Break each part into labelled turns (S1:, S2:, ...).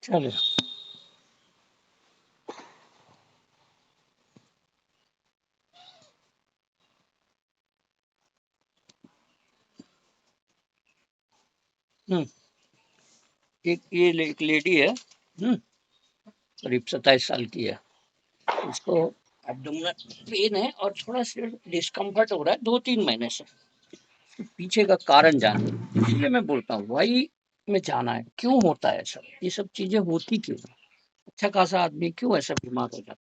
S1: चलिए। हम्म एक लेडी है। करीब 27 साल की है। उसको एब्डोमिनल पेन है और थोड़ा सा डिस्कम्फर्ट हो रहा है 2-3 महीने से। पीछे का कारण जानना है। इसलिए मैं बोलता हूँ भाई, में जाना है क्यों होता है सब, ये सब चीजें होती क्यों हैं? अच्छा खासा आदमी क्यों ऐसा बीमार हो जाता है?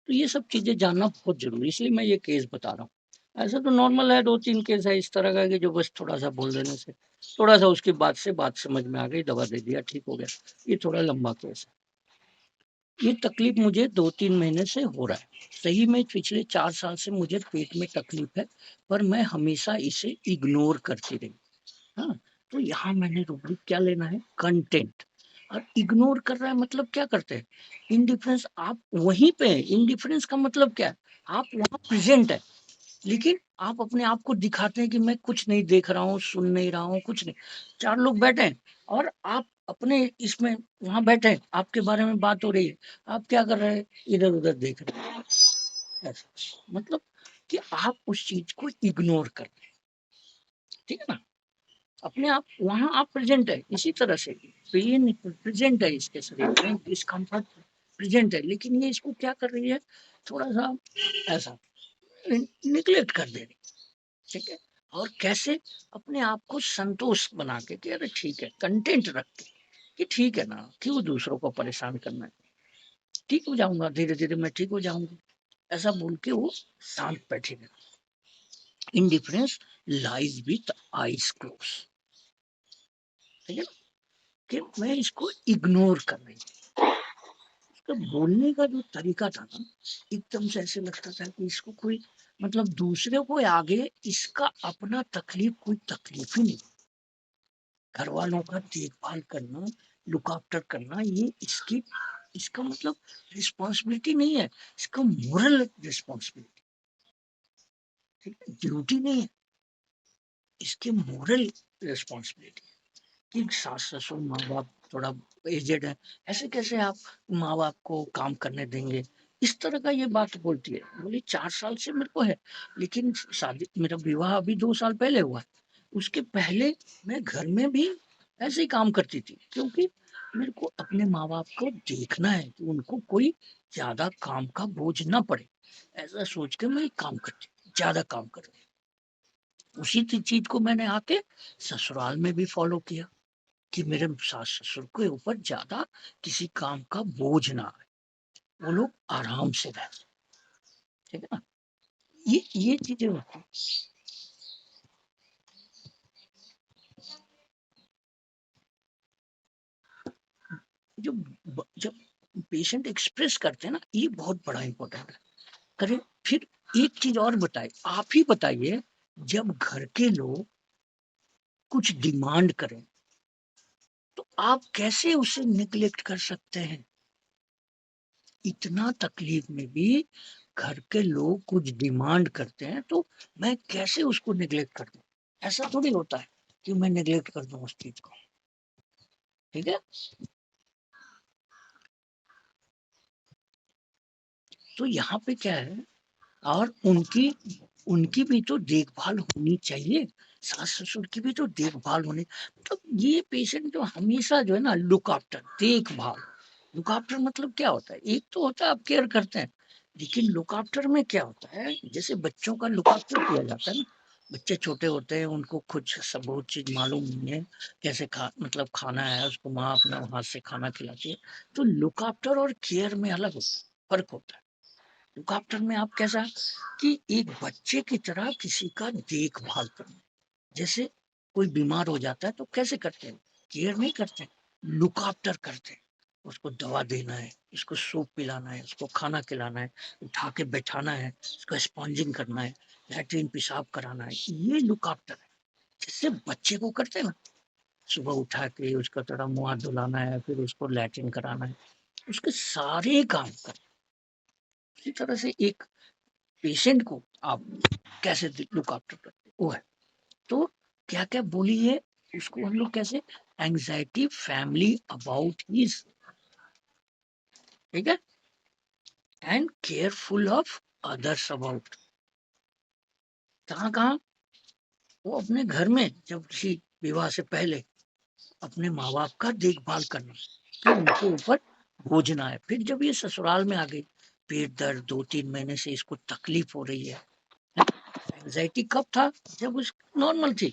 S1: तो ये सब चीजें जानना बहुत जरूरी है, इसलिए मैं ये केस बता रहा हूँ। ऐसा तो नॉर्मल है, 2-3 केस है इस तरह का कि जो बस थोड़ा सा बोल देने से, थोड़ा सा उसकी बात समझ में आ गई, दवा दे दिया, ठीक हो गया। ये थोड़ा लंबा केस है। ये तकलीफ मुझे 2-3 महीने से हो रहा है। सही में पिछले 4 साल से मुझे पेट में तकलीफ है, पर मैं हमेशा इसे इग्नोर करती रही। हाँ, तो यहाँ मैंने रूब्रिक क्या लेना है, कंटेंट। और इग्नोर कर रहा है मतलब क्या करते हैं, इंडिफरेंस। आप वहीं पे हैं, इंडिफरेंस का मतलब क्या है, आप वहाँ प्रेजेंट है, लेकिन आप अपने आप को दिखाते हैं कि मैं कुछ नहीं देख रहा हूँ, सुन नहीं रहा हूँ, कुछ नहीं। 4 लोग बैठे हैं और आप अपने इसमें वहां बैठे हैं, आपके बारे में बात हो रही है, आप क्या कर रहे हैं, इधर उधर देख रहे हैं। ऐसा मतलब कि आप उस चीज को इग्नोर कर रहे हैं। ठीक है ना, अपने आप वहां आप प्रेजेंट है। इसी तरह से पेन प्रेजेंट है इसके शरीर में, डिस्कम्फर्ट प्रेजेंट है, लेकिन ये इसको क्या कर रही है, थोड़ा सा ऐसा निग्लेक्ट कर दे रही। ठीक है, और कैसे, अपने आप को संतोष बना के कि अरे ठीक है, कंटेंट रख के कि ठीक है ना, क्यों दूसरों को परेशान करना है, ठीक हो जाऊंगा, धीरे धीरे मैं ठीक हो जाऊंगी, ऐसा बोल के वो शांत बैठे गए। Indifference lies with eyes close. ठीक है ना, कि मैं इसको इग्नोर कर रही हूँ। इसका बोलने का जो तरीका था ना, एकदम से ऐसे लगता था कि इसको कोई मतलब दूसरे को आगे इसका अपना तकलीफ कोई तकलीफ ही नहीं। घर वालों का देखभाल करना, लुक आफ्टर करना, ये इसकी इसका मतलब रिस्पॉन्सिबिलिटी नहीं है, इसका मोरल रिस्पॉन्सिबिलिटी। ठीक है, ड्यूटी नहीं है, इसकी मोरल रिस्पॉन्सिबिलिटी। कि सास ससुर माँ बाप थोड़ा एजेड है, ऐसे कैसे आप माँ बाप को काम करने देंगे, इस तरह का ये बात बोलती है। बोली 4 साल से मेरे को है, लेकिन शादी, मेरा विवाह अभी 2 साल पहले हुआ है। उसके पहले मैं घर में भी ऐसे ही काम करती थी, क्योंकि मेरे को अपने माँ बाप को देखना है कि उनको कोई ज्यादा काम का बोझ ना पड़े। ऐसा सोच के मैं काम करती, ज्यादा काम करती। उसी चीज को मैंने आके ससुराल में भी फॉलो किया कि मेरे सास ससुर के ऊपर ज्यादा किसी काम का बोझ ना आए, वो लोग आराम से रह सकें। ठीक है ना, ये चीजें होती हैं। जो जब पेशेंट एक्सप्रेस करते हैं ना, ये बहुत बड़ा इंपॉर्टेंट है। करें, फिर एक चीज और बताइए, आप ही बताइए, जब घर के लोग कुछ डिमांड करें तो आप कैसे उसे निग्लेक्ट कर सकते हैं। इतना तकलीफ में भी घर के लोग कुछ डिमांड करते हैं तो मैं कैसे उसको निग्लेक्ट कर दूं। ऐसा थोड़ी होता है कि मैं निग्लेक्ट कर दूं उस चीज को। ठीक है, तो यहाँ पे क्या है, और उनकी उनकी भी तो देखभाल होनी चाहिए, सास ससुर की भी तो देखभाल होनी। मतलब ये पेशेंट जो हमेशा जो है ना, लुक आफ्टर, देखभाल। लुक आफ्टर मतलब क्या होता है, एक तो होता है आप केयर करते हैं, लेकिन लुक आफ्टर में क्या होता है, जैसे बच्चों का लुक आफ्टर किया जाता है ना, बच्चे छोटे होते हैं, उनको कुछ सब बहुत चीज मालूम नहीं है, कैसे मतलब खाना है, उसको माँ अपने हाथ से खाना खिलाती है। तो लुक आफ्टर और केयर में अलग होता है, फर्क होता है। लुक आफ्टर में आप कैसा, कि एक बच्चे की तरह किसी का देखभाल करना। जैसे कोई बीमार हो जाता है तो कैसे करते हैं, केयर नहीं करते, लुक आफ्टर करते हैं। उसको दवा देना है, उसको सूप पिलाना है, उसको खाना खिलाना है, उठा के बैठाना है, उसको स्पॉन्जिंग करना है, लैट्रिन पेशाब कराना है, ये लुक आफ्टर है। जैसे बच्चे को करते हैं ना, सुबह उठा के उसका थोड़ा मुंह हाथ धुलाना है, फिर उसको लैट्रिन कराना है, उसके सारे काम कर। इसी तरह से एक पेशेंट को आप कैसे लुक आफ्टर करते, वो है। तो क्या क्या बोली है, उसको हम लोग कैसे एंजाइटी फैमिली अबाउट हिज, ठीक है, and careful of others about. कहाँ कहाँ, वो अपने घर में जब किसी विवाह से पहले अपने माँ बाप का देखभाल करना, फिर उनके ऊपर बोझ ना है। फिर जब ये ससुराल में आ गई, पेट दर्द 2-3 महीने से इसको तकलीफ हो रही है। एंजाइटी कब था, जब उस नॉर्मल थी,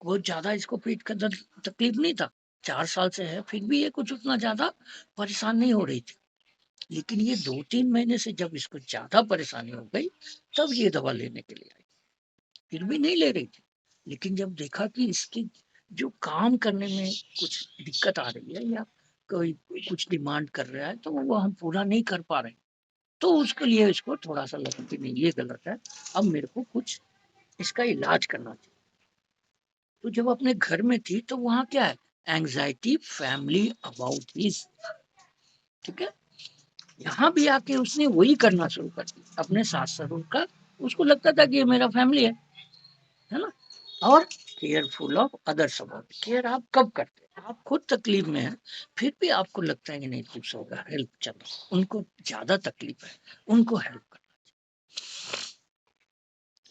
S1: बहुत ज्यादा इसको पेट का दर्द तकलीफ नहीं था, 4 साल से है, फिर भी ये कुछ उतना ज्यादा परेशान नहीं हो रही थी। लेकिन ये 2-3 महीने से जब इसको ज्यादा परेशानी हो गई, तब ये दवा लेने के लिए आई। फिर भी नहीं ले रही थी, लेकिन जब देखा कि इसकी जो काम करने में कुछ दिक्कत आ रही है, या कोई कुछ डिमांड कर रहा है तो वो हम पूरा नहीं कर पा रहे, तो उसके लिए इसको थोड़ा सा लगा कि नहीं ये गलत है, अब मेरे को कुछ इसका इलाज करना चाहिए। तो जब अपने घर में थी तो वहाँ क्या है, एंजाइटी फैमिली अबाउट हिज, ठीक है। यहाँ भी आके उसने वही करना शुरू कर दिया अपने सास ससुर का। उसको लगता था कि ये मेरा फैमिली है ना। और careful of others about, care आप कब करते हैं, आप खुद तकलीफ में हैं, फिर भी आपको लगता है कि नहीं कुछ होगा, हेल्प, चलो उनको ज्यादा तकलीफ है, उनको हेल्प करना।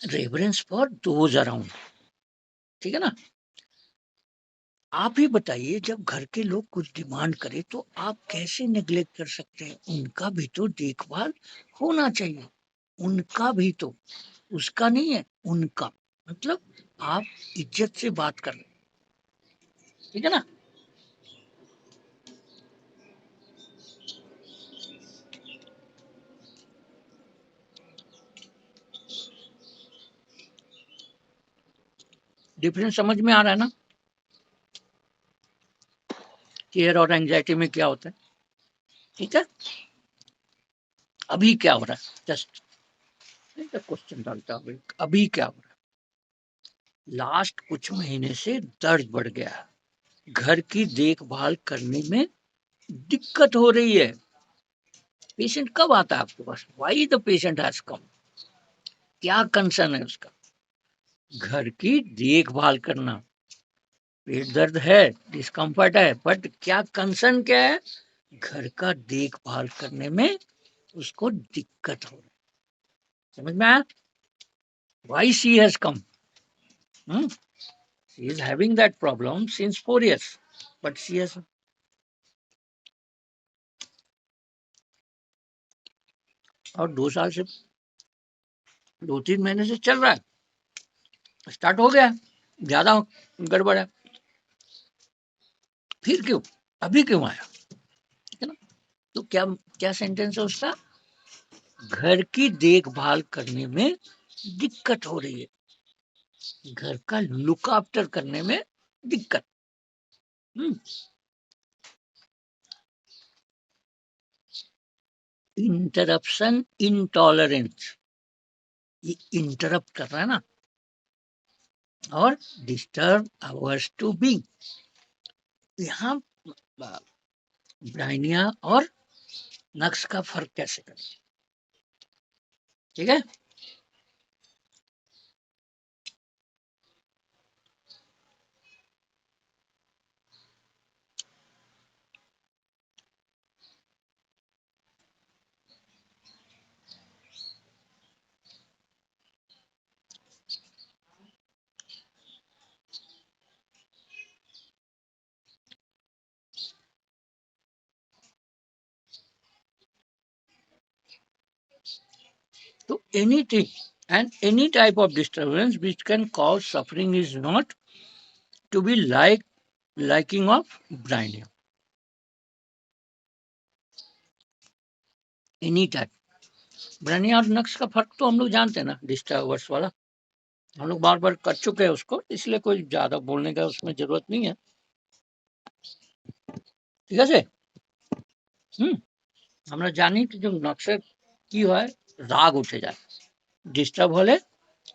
S1: रेवरेंस फॉर दोज अराउंड, ठीक है ना। आप ही बताइए, जब घर के लोग कुछ डिमांड करें तो आप कैसे नेग्लेक्ट कर सकते हैं, उनका भी तो देखभाल होना चाहिए, उनका भी तो, उसका नहीं है, उनका, मतलब आप इज्जत से बात कर रहे हैं, ठीक है ना। डिफरेंस समझ में आ रहा है ना, केयर और एंजाइटी में क्या होता है, ठीक है। अभी क्या हो रहा है, जस्ट क्वेश्चन डालता हूँ, अभी क्या हो रहा है, लास्ट कुछ महीने से दर्द बढ़ गया है, घर की देखभाल करने में दिक्कत हो रही है। पेशेंट कब आता है आपके पास, why the patient has come, क्या कंसर्न है उसका, घर की देखभाल करना, पेट दर्द है, डिस्कम्फर्ट है, बट क्या कंसर्न क्या है, घर का देखभाल करने में उसको दिक्कत हो रही है। समझ में आया, why she has come, she is having that problem since 4 years, but she has, और 2 साल से, 2-3 महीने से चल रहा है, स्टार्ट हो गया, ज्यादा गड़बड़ है, फिर क्यों, अभी क्यों आया, ठीक है ना। तो क्या क्या सेंटेंस है उसका, घर की देखभाल करने में दिक्कत हो रही है, घर का लुक आफ्टर करने में दिक्कत। इंटरप्शन इंटॉलरेंस, ये इंटरप्ट कर रहा है ना, और डिस्टर्ब आवर्स टू बी, यहाँ ब्राइनिया और नक्स का फर्क कैसे करें, ठीक है। तो anything and any type of disturbance which can cause suffering is not to be liking of brainia, any type. Bryonia और नक्स का फर्क तो हम लोग जानते हैं ना, डिस्टर्बर्स वाला, हम लोग बार बार कर चुके हैं उसको, इसलिए कोई ज्यादा बोलने का उसमें जरूरत नहीं है, ঠিক আছে। আমরা জানি कि जो नक्स की হয় রাগ উঠে যায়, ডিস্টার্ব হলে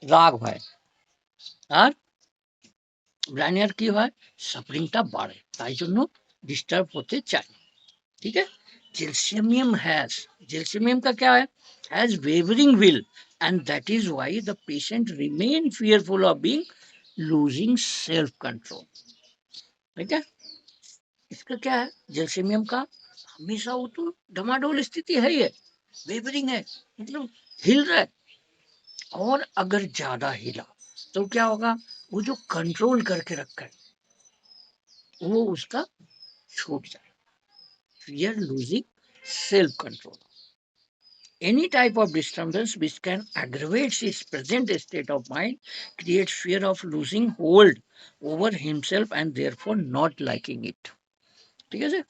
S1: রাগ হয়, আর ব্রাইনিয়ার কি হয়, সাফারিংটা বাড়ে, তাই জন্য ডিস্টার্ব হতে চায়, ठीक है। जेल्सियमियम हैज, जेल्सियमियम का क्या है, has wavering will, and that is why the patient remain fearful of being losing self control, ठीक है। इसका क्या है, जैल्सीमियम का हमेशा वो तो डमाडोल स्थिति है, ये वेवरिंग है, मतलब हिल रहा है। और अगर ज्यादा हिला तो क्या होगा, वो जो कंट्रोल करके रखा है वो उसका छूट जाए, fear losing self control. Any type of disturbance which can aggravate his present state of mind creates fear of losing hold over himself and therefore not liking it. ठीक है सर।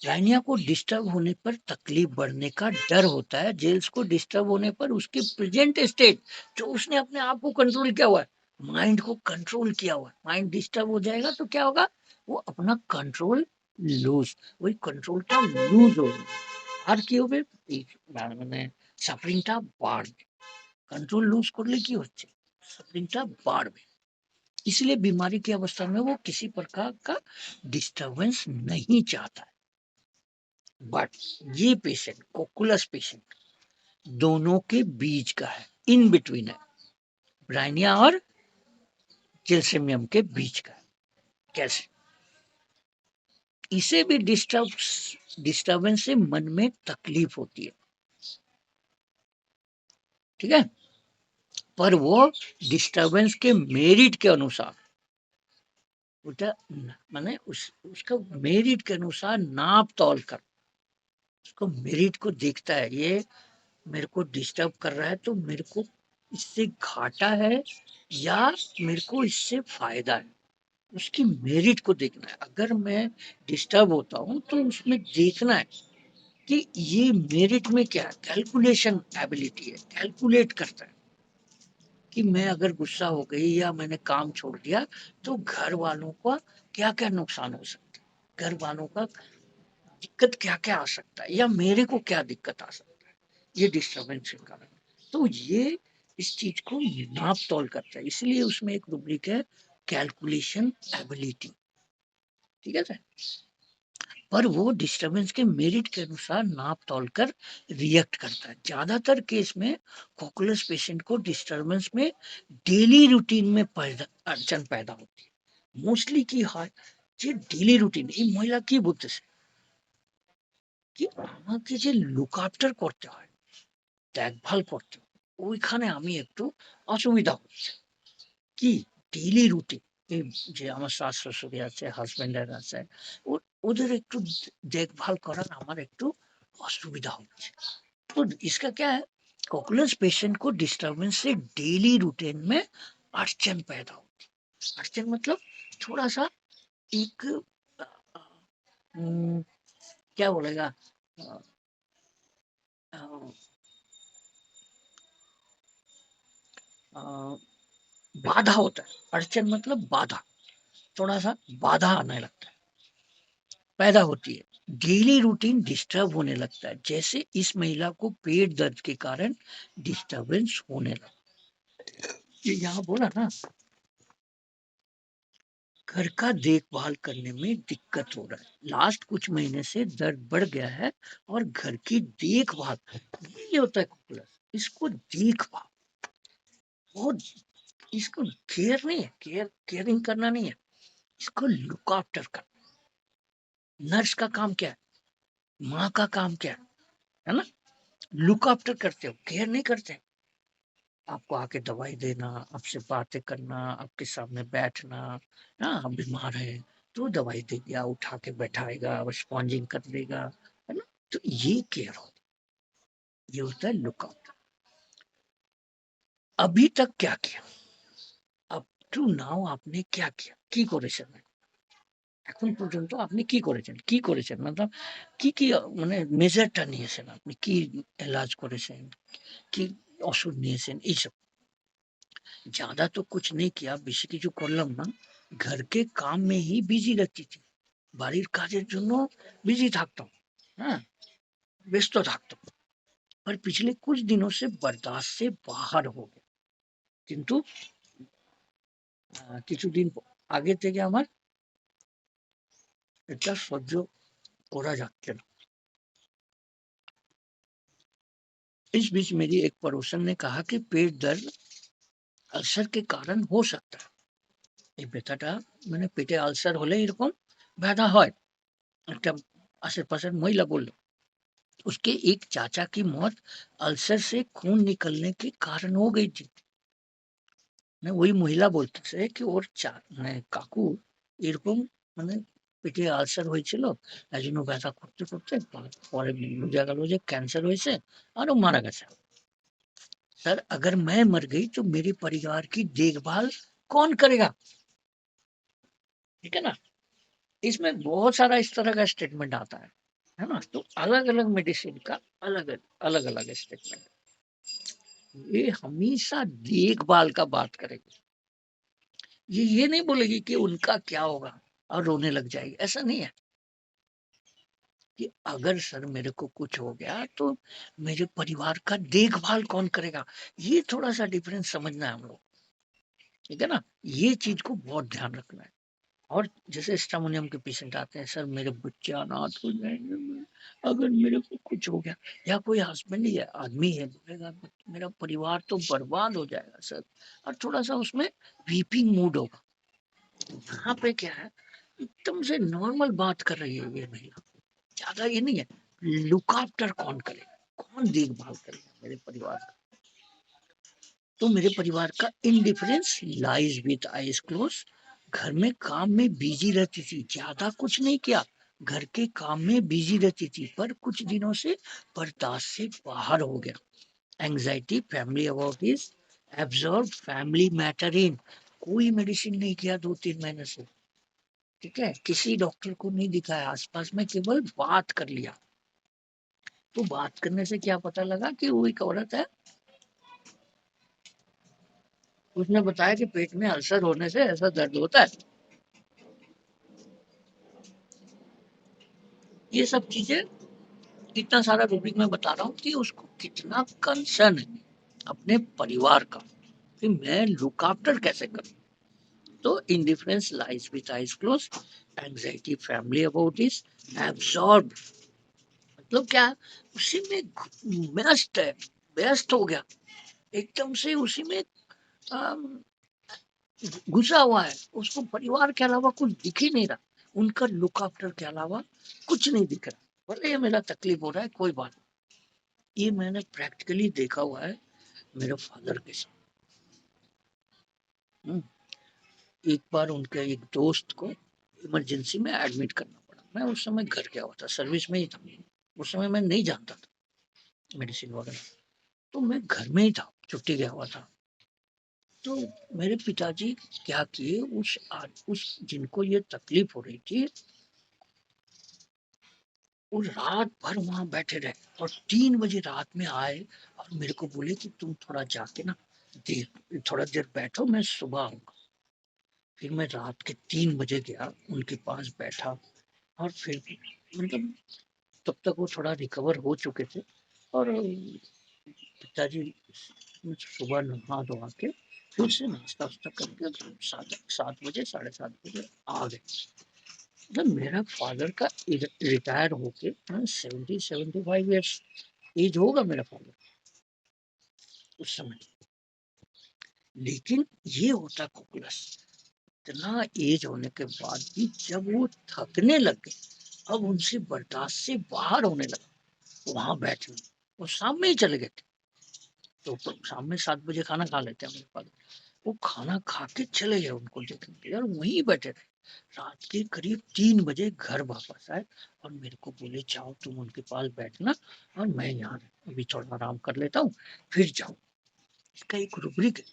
S1: रानिया को डिस्टर्ब होने पर तकलीफ बढ़ने का डर होता है, जेल्स को डिस्टर्ब होने पर उसके प्रेजेंट स्टेट, जो उसने अपने आप को कंट्रोल किया हुआ है, माइंड को कंट्रोल किया हुआ है, माइंड डिस्टर्ब हो जाएगा तो क्या होगा, वो अपना कंट्रोल लूज, वही कंट्रोलটা লুজ হয়ে যাবে। আর কি হবে, এই মানে সাফারিংটা বাড়বে, कंट्रोल लूज করলে কি হচ্ছে, সাফারিংটা বাড়বে। इसलिए बीमारी की अवस्था में वो किसी प्रकार का डिस्टरबेंस नहीं चाहता है। बट ये पेशेंट कोकुलस पेशेंट दोनों के बीच का है, इन बिटवीन है, ब्राइनिया और जेल्सिमियम के बीच का है। कैसे, इसे भी डिस्टर्बेंस से मन में तकलीफ होती है, ठीक है, पर वो डिस्टर्बेंस के मेरिट के अनुसार उठा, माने उसका मेरिट के अनुसार नाप तौल कर उसको मेरिट को देखता है, ये मेरे को डिस्टर्ब कर रहा है तो मेरे को इससे घाटा है या मेरे को इससे फायदा है, उसकी मेरिट को देखना है। अगर मैं डिस्टर्ब होता हूँ तो उसमें देखना है कि ये मेरिट में क्या है, कैलकुलेशन एबिलिटी है, कैलकुलेट करता है कि मैं अगर गुस्सा हो गई या मैंने काम छोड़ दिया तो घर वालों का क्या क्या नुकसान हो सकता है, घर वालों का दिक्कत क्या क्या आ सकता है, या मेरे को क्या दिक्कत आ सकता है, ये डिस्टर्बेंस के कारण। तो ये इस चीज को नाप तोल करता है, इसलिए उसमें एक रूब्रिक है कैलकुलेशन एबिलिटी, ठीक है सर। पर वो डिस्टरबेंस के मेरिट के अनुसार नाप तोल कर रिएक्ट करता है। ज्यादातर केस में कोकुलस पेशेंट को डिस्टरबेंस में डेली रूटीन में अड़चन पैदा होती है, मोस्टली की হয় যে ডেইলি রুটিন এই মহিলা কি বলতেছে কি আমাকে যে লুক আফটার করতে হয়, দেখভাল করতে হয়, ওইখানে আমি একটু অসুবিধা হচ্ছে, কি ডেইলি রুটিন, এই যে আমার শাশ শ্বশুরি আছে, হাজবেন্ডের আছে, ওদের একটু देखभाल করার আমার একটু असुविधा होती है। तो इसका क्या है, कोकुलस पेशेंट को डिस्टरबेंस से डेली रूटीन में अड़चन पैदा होती है। अड़चन मतलब थोड़ा सा एक क्या बोलेगा, अ, अ, अ, बाधा होता है, अड़चन मतलब बाधा, थोड़ा सा बाधा आने लगता है, पैदा होती है, डेली रूटीन डिस्टर्ब होने लगता है, जैसे इस महिला को पेट दर्द के कारण डिस्टरबेंस होने लगा। ये यहाँ बोला ना, घर का देखभाल करने में दिक्कत हो रहा है, लास्ट कुछ महीने से दर्द बढ़ गया है और घर की देखभाल, ये होता है कुकुलस, इसको देखभाल, और इसको केयर नहीं है, केयरिंग करना नहीं है, इसको लुक आफ्टर करना। नर्स का काम क्या है, माँ का काम क्या है ना, लुक आफ्टर करते हो, केयर नहीं करते, आपको आके दवाई देना, आपसे बातें करना, आपके सामने बैठना, हाँ आप बीमार है तो दवाई दे दिया, उठा के बैठाएगा, स्पॉन्जिंग कर देगा, है ना, तो ये केयर हो, ये होता है लुकआउट। अभी तक क्या किया, अप टू नाउ आपने क्या किया, কি করেছেন, এখন পর্যন্ত আপনি কি করেছেন, কি করেছেন मतलब কি কি মানে মেজারটা নিয়েছেন, আপনি কি এলাজ করেছেন, কি ওষুধ নিয়েছেন, এইসব। ज्यादा तो कुछ नहीं किया, বেশি কিছু করলাম না, घर के काम में ही बिजी रहती थी, বাড়ির কাজের জন্য बिजी থাকতাম, হ্যাঁ ব্যস্ত থাকতাম, पर पिछले कुछ दिनों से बर्दाश्त से बाहर हो गया, কিন্তু কিছুদিন আগে থেকে আমার এটা সহ্য করা যাচ্ছে না। इस बीच मेरी एक पड़ोसन ने कहा कि पेट दर्द अल्सर के कारण हो सकता है, এই ব্যথাটা মানে পেটে আলসার হলে এরকম ব্যথা হয়। একটা আশেপাশের মহিলা বলল उसके एक चाचा की मौत अल्सर से खून निकलने के कारण हो गई थी। না ওই মহিলা বলতেছে কি ওর মানে কাকু এরকম মানে পেটে আলসার হয়েছিল, তাই জন্য ব্যথা করতে করতে পরে বোঝা গেল যে ক্যান্সার হয়েছে আর ও মারা গেছে। सर अगर मैं मर गई तो मेरे परिवार की देखभाल कौन करेगा? ठीक है ना। इसमें बहुत सारा इस तरह का स्टेटमेंट आता है ना। तो अलग अलग मेडिसिन का अलग अलग अलग स्टेटमेंट, ये हमेशा देखभाल का बात करेगी। ये नहीं बोलेगी कि उनका क्या होगा और रोने लग जाएगी, ऐसा नहीं है। कि अगर सर मेरे को कुछ हो गया तो मेरे परिवार का देखभाल कौन करेगा, ये थोड़ा सा डिफरेंस समझना है हम लोग। ठीक है ना, ये चीज को बहुत ध्यान रखना है। और जैसे स्टामोनियम के पेशेंट आते हैं, सर मेरे बच्चे अनाथ हो जाएंगे अगर मेरे को कुछ हो गया, या कोई हस्बैंड ही है आदमी है बोलेगा मेरा परिवार तो बर्बाद हो जाएगा सर, और थोड़ा सा उसमें वीपिंग मूड होगा। यहाँ पे क्या है, एकदम से नॉर्मल बात कर रही है ये महिला, ज्यादा ये नहीं है। लुक आफ्टर कौन करेगा, कौन देखभाल करेगा मेरे परिवार का। तो मेरे परिवार का indifference lies with eyes close. घर में काम में बिजी रहती थी, ज्यादा कुछ नहीं किया, घर के काम में बिजी रहती थी, पर कुछ दिनों से बर्दाश्त से बाहर हो गया। Anxiety family about is absorb family matter in. कोई मेडिसिन नहीं किया 2-3 महीने से। ठीक है, किसी डॉक्टर को नहीं दिखाया, आसपास में केवल बात कर लिया। तो बात करने से क्या पता लगा कि वो एक औरत है, उसने बताया कि पेट में अल्सर होने से ऐसा दर्द होता है। ये सब चीजें इतना सारा रूब्रिक में बता रहा हूँ कि उसको कितना कंसर्न है अपने परिवार का, कि मैं लुक आफ्टर कैसे करूं। तो indifference lies with eyes close, anxiety family about this, absorb मतलब क्या, उसी में व्यस्त है, व्यस्त हो गया, एकदम से उसी में घुसा हुआ है, उसको परिवार के अलावा कुछ दिख ही नहीं रहा, उनका लुक आफ्टर के अलावा कुछ नहीं दिख रहा। बोले ये मेरा तकलीफ हो रहा है कोई बात नहीं। ये मैंने प्रैक्टिकली देखा हुआ है मेरे फादर के साथ। एक बार उनके एक दोस्त को इमरजेंसी में एडमिट करना पड़ा, मैं उस समय घर गया हुआ था, सर्विस में ही था, उस समय मैं नहीं जानता था मेडिसिन वगैरह, तो मैं घर में ही था, छुट्टी गया हुआ था। तो मेरे पिताजी क्या किए, उस जिनको ये तकलीफ हो रही थी वो रात भर वहां बैठे रहे, और 3 बजे रात में आए और मेरे को बोले कि तुम थोड़ा जाके ना देर थोड़ा देर बैठो, मैं सुबह आऊंगा। फिर मैं रात के 3 बजे गया उनके पास बैठा, और फिर मतलब तब तक वो थोड़ा रिकवर हो चुके थे। और पिताजी सुबह नहा धोआ के फिर से नाश्ता वास्ता करके 7 बजे 7:30 बजे आ गए। मतलब मेरा फादर का रिटायर होके 70-75 ईयर्स एज होगा मेरा फादर उस समय। लेकिन ये होता कोकुलस, इतना एज होने के बाद भी जब वो थकने लग गए, अब उनसे बर्दाश्त से बाहर होने लगा वहां बैठने, वो शाम में ही चले गए थे। तो शाम में 7 बजे खाना खा लेते हैं मेरे फादर, वो खाना खा के चले गए उनको देखने के लिए, और वहीं बैठे रहे। रात के करीब 3 बजे घर वापस आए और मेरे को बोले जाओ तुम उनके पास बैठना, और मैं यहाँ अभी थोड़ा आराम कर लेता हूँ फिर जाऊँ। इसका एक रूब्रिक है,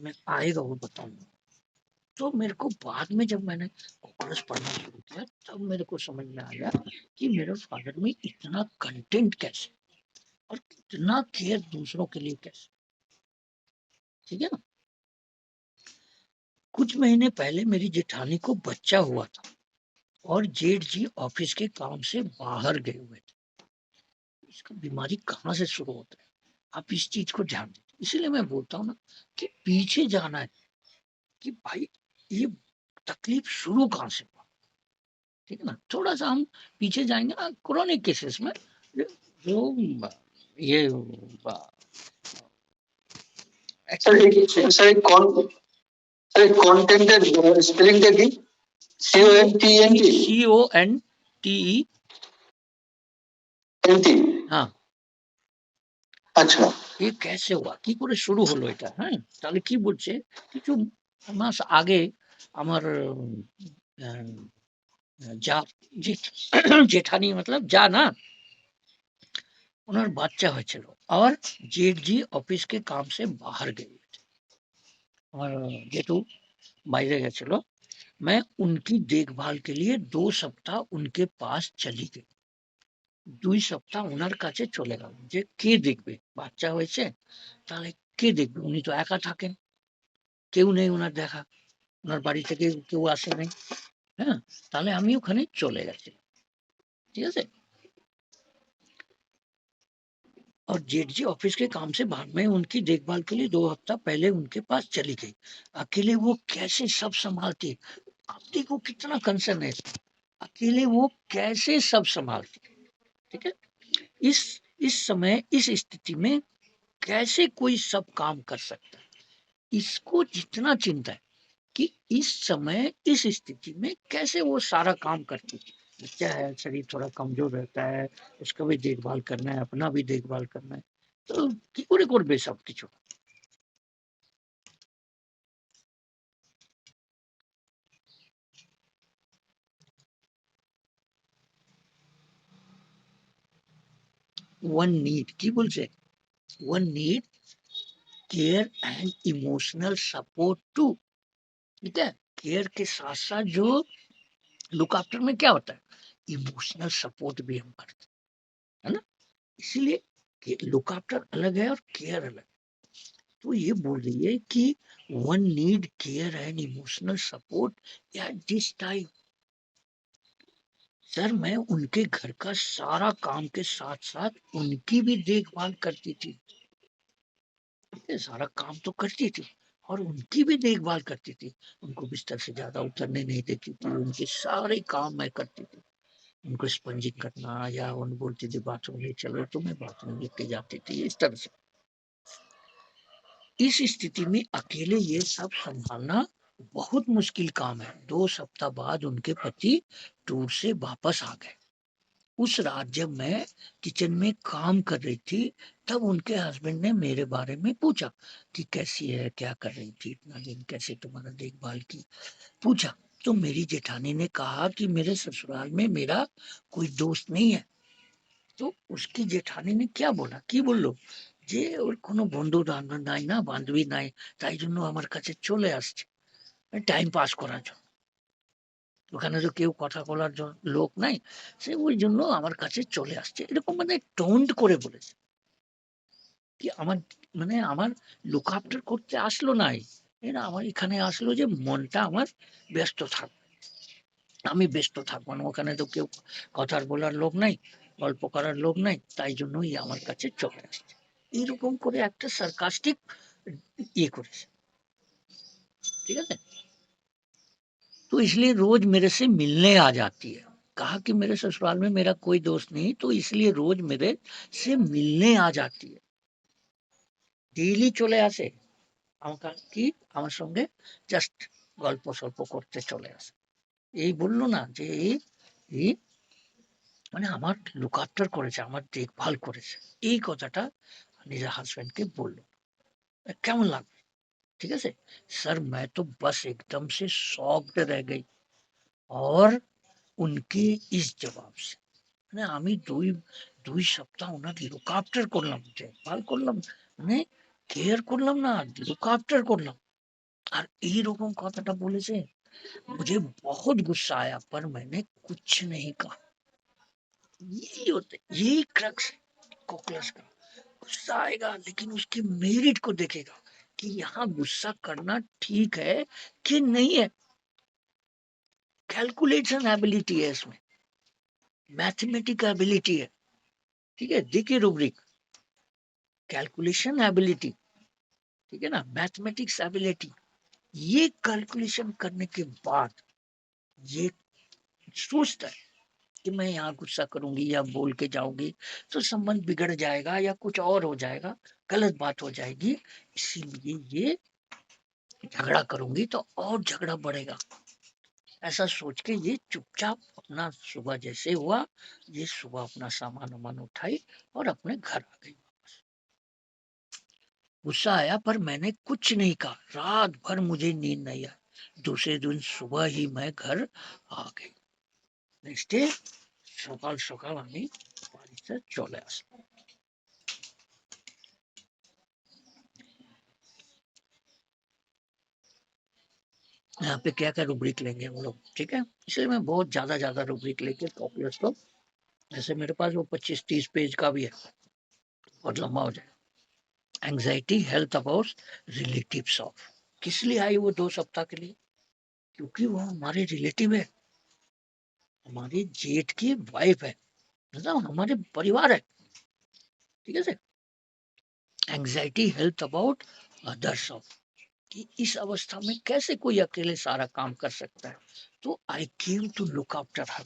S1: मैं आएगा वो बताऊंगा। तो मेरे को बाद में जब मैंने कोर्स पढ़ना शुरू किया तब मेरे को समझ में आया कि मेरे फादर में इतना कंटेंट कैसे, और इतना केयर दूसरों के लिए कैसे। ठीक है ना। कुछ महीने पहले मेरी जेठानी को बच्चा हुआ था और जेठ जी ऑफिस के काम से बाहर गए हुए थे। इसका बीमारी कहाँ से शुरू होता है, आप इस चीज को ध्यान दें। इसीलिए मैं बोलता हूँ ना कि पीछे जाना है कि भाई ये तकलीफ शुरू कहाँ से हुआ। ठीक है ना, थोड़ा सा हम पीछे जाएंगे ना क्रोनिक केसेस में, जो ये
S2: सर एक कॉल अरे कंटेंटेड स्पेलिंगটা কি? CONTENT
S1: CONTENT। हाँ,
S2: আচ্ছা,
S1: এ कैसे हुआ কি করে শুরু হলো এটা? হ্যাঁ, তাহলে কি বলছে, কিছু মাস আগে আমার আহ, যা জেঠ- जेठानी मतलब जा ना, उन्हें बच्चा হয়েছিল और जेठ जी ऑफिस के काम से बाहर गए हुए थे। और जेठू বাইরে গেছিল। मैं उनकी देखभाल के लिए 2 সপ্তাহ उनके पास चली गई। 2 সপ্তাহ উনার কাছে চলে গেলাম যে কে দেখবে? বাচ্চা হয়েছে, তাহলে কে দেখবে? উনি তো একা থাকেন, কেউ নেই উনার দেখা, উনার বাড়ি থেকে কেউ আসে নাই। হ্যাঁ, তাহলে আমি ওখানে চলে গেছি। ঠিক আছে? और जेठ जी ऑफिस के काम से बाहर, मैं उनकी देखभाल के लिए 2 हफ्ता पहले उनके पास चली गई। अकेले वो कैसे सब संभालती? आप देखो कितना कंसर्न है इसमें। अकेले वो कैसे सब संभालती? ठीक है? इस इस समय इस स्थिति में कैसे कोई सब काम कर सकता है? इसको जितना चिंता है कि इस समय इस स्थिति में कैसे वो सारा काम करती है। बच्चा है, शरीर थोड़ा कमजोर रहता है, उसका भी देखभाल करना है, अपना भी देखभाल करना है, तो কি করে করবে সবকিছু? one need কি বলছে? one need care and emotional support too। ठीक है? केयर के साथ साथ जो लुक आफ्टर में क्या होता है, इमोशनल सपोर्ट भी हम करते हैं, है ना? इसीलिए लुक आफ्टर अलग है और केयर अलग है। तो ये बोल रही है कि one need care and emotional support at this time. Sir मैं उनके घर का सारा काम के साथ साथ उनकी भी देखभाल करती थी। ये सारा काम तो करती थी और उनकी भी देखभाल करती थी। उनको बिस्तर से ज्यादा उतरने नहीं देती थी, उनके सारे काम मैं करती थी। उनको स्पंजिंग करना या उन बोलती थी बाथरूम ले चलो तो मैं बाथरूम लेके जाती थी, इस तरह से। इस स्थिति में अकेले ये सब संभालना बहुत मुश्किल काम है। 2 सप्ताह बाद उनके पति टूर से वापस आ गए। उस रात जब मैं किचन में काम कर रही थी, तब उनके हस्बैंड ने मेरे बारे में पूछा कि कैसी है, क्या कर रही थी इतना दिन, कैसे तुम्हारा देखभाल की, पूछा। तो मेरी जेठानी ने कहा कि मेरे ससुराल में मेरा कोई दोस्त नहीं है। तो उसकी जेঠানি क्या बोला, কি বললো যে ওর কোনো বন্ধু বান্ধব নাই, না বান্ধবী নাই, তাই জন্য আমার কাছে চলে আসছে টাইম পাস করার জন্য। ওখানে তো কেউ কথা বলার লোক নাই, সে ওই জন্য আমার কাছে চলে আসছে, এরকম মানে টোন্ট করে বলেছে। কি আমার মানে আমার লুক আফটার করতে আসলো নাই, এরা আমার এখানে আসলো যে মনটা আমার ব্যস্ত থাকবে, আমি ব্যস্ত থাকবো না, ওখানে তো কেউ কথার বলার লোক নাই, গল্প করার লোক নাই, তাই জন্যই আমার কাছে চলে আসছে। এইরকম করে একটা সার্কাস্টিক ইয়ে করেছে। ठीक है? तो इसलिए रोज मेरे से मिलने आ जाती है। कहा कि मेरे ससुराल में मेरा कोई दोस्त नहीं, तो इसलिए रोज मेरे से मिलने आ जाती है। ডেইলি চলে আসে আমাকে, কি আমার সঙ্গে জাস্ট গল্প সল্প করতে চলে আসে। এই বললো না যে এই মানে আমার লুক আফটার করেছে, আমার দেখভাল করেছে, এই কথাটা নিজের হাজবেন্ডকে বললো। কেমন লাগবে? ঠিক আছে? सर मैं तो बस एकदम से शॉक्ड रह गई और उनके इस जवाब से। মানে আমি দুই সপ্তাহ ওনার লুক আফটার করলাম, দেখভাল করলাম, মানে কেয়ার করলাম না, লুক আফটার করলাম, আর এইরকম কথাটা বলেছে। मुझे बहुत गुस्सा आया पर मैंने कुछ नहीं कहा। यही होता है, यही क्रक्स है कोकलस का। गुस्सा आएगा लेकिन उसके मेरिट को देखेगा कि यहाँ गुस्सा करना ठीक है कि नहीं है। कैलकुलेशन एबिलिटी है इसमें, मैथमेटिक एबिलिटी है। ठीक है? देखिए रूब्रिक, कैलकुलेशन एबिलिटी, ठीक है ना, मैथमेटिक्स एबिलिटी। ये कैलकुलेशन करने के बाद ये सोचता है कि मैं यहाँ गुस्सा करूंगी या बोल के जाऊंगी तो संबंध बिगड़ जाएगा या कुछ और हो जाएगा, गलत बात हो जाएगी, इसीलिए ये झगड़ा करूंगी तो और झगड़ा बढ़ेगा। ऐसा सोच के ये चुपचाप अपना सुबह जैसे हुआ, ये सुबह अपना सामान वामान उठाई और अपने घर आ गई। गुस्सा आया पर मैंने कुछ नहीं कहा। रात भर मुझे नींद नहीं आई। दूसरे दिन सुबह ही मैं घर आ गई। नेक्स्ट डे সকাল সকাল আমি বাড়িতে চলে আসলাম। यहाँ पे क्या क्या रूब्रिक लेंगे हम लोग, ठीक है। इसलिए मैं बहुत ज्यादा रूब्रिक लेके कॉपीज को, ऐसे मेरे पास वो 25-30 पेज का भी है, बहुत लंबा हो जाएगा। Anxiety health about relatives of, किस लिए आई वो 2 सप्ताह के लिए? क्योंकि वो हमारे रिलेटिव है, हमारी जेठ की वाइफ है, मतलब हमारे परिवार है, ठीक है sir. Anxiety health about others of, कि इस अवस्था में कैसे कोई अकेले सारा काम कर सकता है। तो I came to look after her,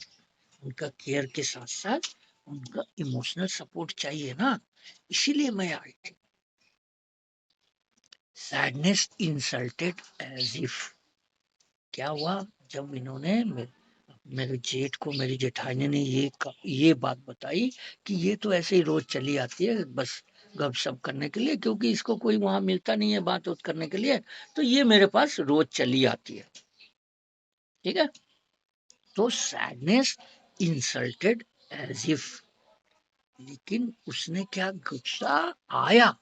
S1: उनका केयर के साथ साथ उनका इमोशनल सपोर्ट चाहिए ना, इसीलिए मैं आई थी। सैडनेस इंसल्टेड एज इफ, क्या हुआ जब इन्होंने मेरे जेठ को, मेरी जेठानी ने ये बात बताई कि ये तो ऐसे ही रोज चली आती है बस गपशप करने के लिए, क्योंकि इसको कोई वहां मिलता नहीं है बात उत करने के लिए, तो ये मेरे पास रोज चली आती है, ठीक है। तो सैडनेस इंसल्टेड एज इफ, लेकिन उसने क्या, गुस्सा आया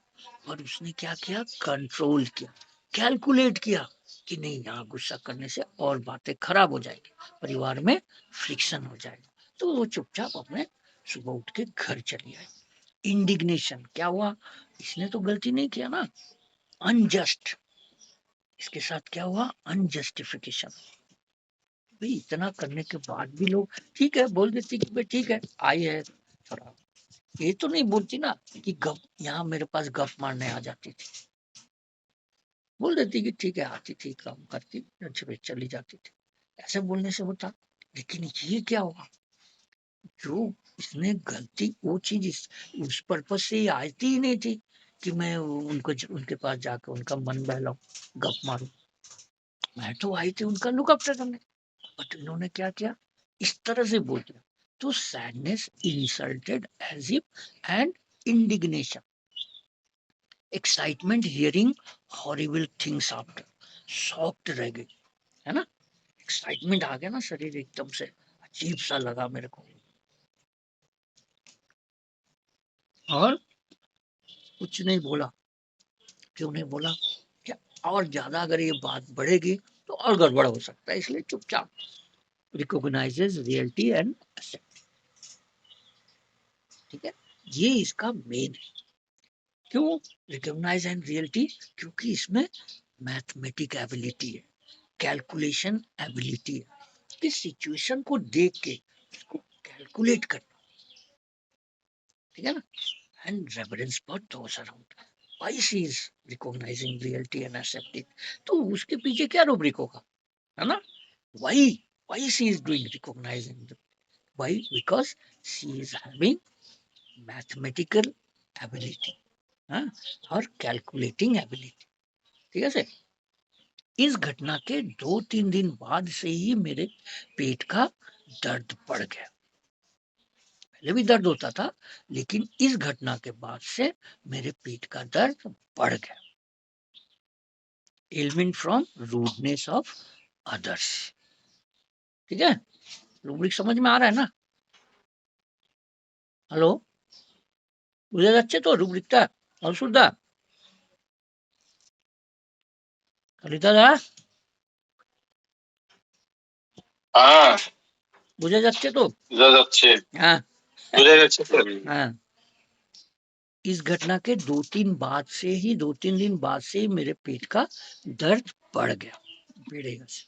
S1: और उसने क्या किया, कंट्रोल किया, कैलकुलेट किया कि नहीं यहाँ गुस्सा करने से और बातें खराब हो जाएगी, परिवार में फ्रिक्शन हो जाएगा। तो वो चुपचाप अपने सुबह उठ के घर चली आई। इंडिग्नेशन, क्या हुआ, इसने तो गलती नहीं किया ना, अनजस्ट, इसके साथ क्या हुआ, अनजस्टिफिकेशन। भाई इतना करने के बाद भी लोग ठीक है बोल देती कि भाई ठीक है आई है थोड़ा, ये तो नहीं बोलती ना कि गप, यहाँ मेरे पास गप मारने आ जाती थी, बोल देती कि ठीक है आती थी काम करती अच्छे चली जाती थी, ऐसे बोलने से होता। लेकिन ये क्या हुआ, जो इसने गलती, वो चीज उस पर्पज से आती ही नहीं थी कि मैं उनको उनके पास जाकर उनका मन बहलाऊं, गप मारूं। मैं तो आई थी उनका लुकअप करने, बट इन्होंने क्या किया, इस तरह से बोल दिया। तो sadness insulted as if and indignation, excitement hearing horrible things after, shocked रह गई, है ना, एक्साइटमेंट आ गया ना, शरीर एकदम से अजीब सा लगा मेरे को। और कुछ नहीं बोला, क्यों नहीं बोला, क्या और ज्यादा अगर ये बात बढ़ेगी तो और गड़बड़ हो सकता है, इसलिए चुपचाप रिकॉग्नाइजेस रियलिटी एंड एक्सेप्ट, ठीक है। ये इसका मेन है। क्यों रिकॉग्नाइज एंड रियलिटी, क्योंकि इसमें मैथमेटिक एबिलिटी है, कैलकुलेशन एबिलिटी है, कि सिचुएशन को देख के उसको कैलकुलेट करना, ठीक है ना। And reference for those around, why she is recognising reality and accepting, तो उसके पीछे क्या रूब्रिक होगा, है ना, why, why she is doing recognising, why, because she is having mathematical ability, हाँ, और कैलकुलेटिंग एबिलिटी, ठीक है सर। इस घटना के 2-3 दिन बाद से ही मेरे पेट का दर्द बढ़ गया, पहले भी दर्द होता था, लेकिन इस घटना के बाद से मेरे पेट का दर्द बढ़ गया। Element from rudeness of others, ठीक है, रूब्रिक समझ में आ रहा है ना, हेलो, বুঝা যাচ্ছে তো রুব্রিকটা, অসুবিধা, কালিদাদা
S2: हाँ
S1: বুঝা যাচ্ছে তো,
S2: बुझा যাচ্ছে
S1: हाँ
S2: बुझा যাচ্ছে তো
S1: हाँ। इस घटना के 2-3 दिन बाद से ही मेरे पेट का दर्द बढ़ गया, বেড়ে গেছে।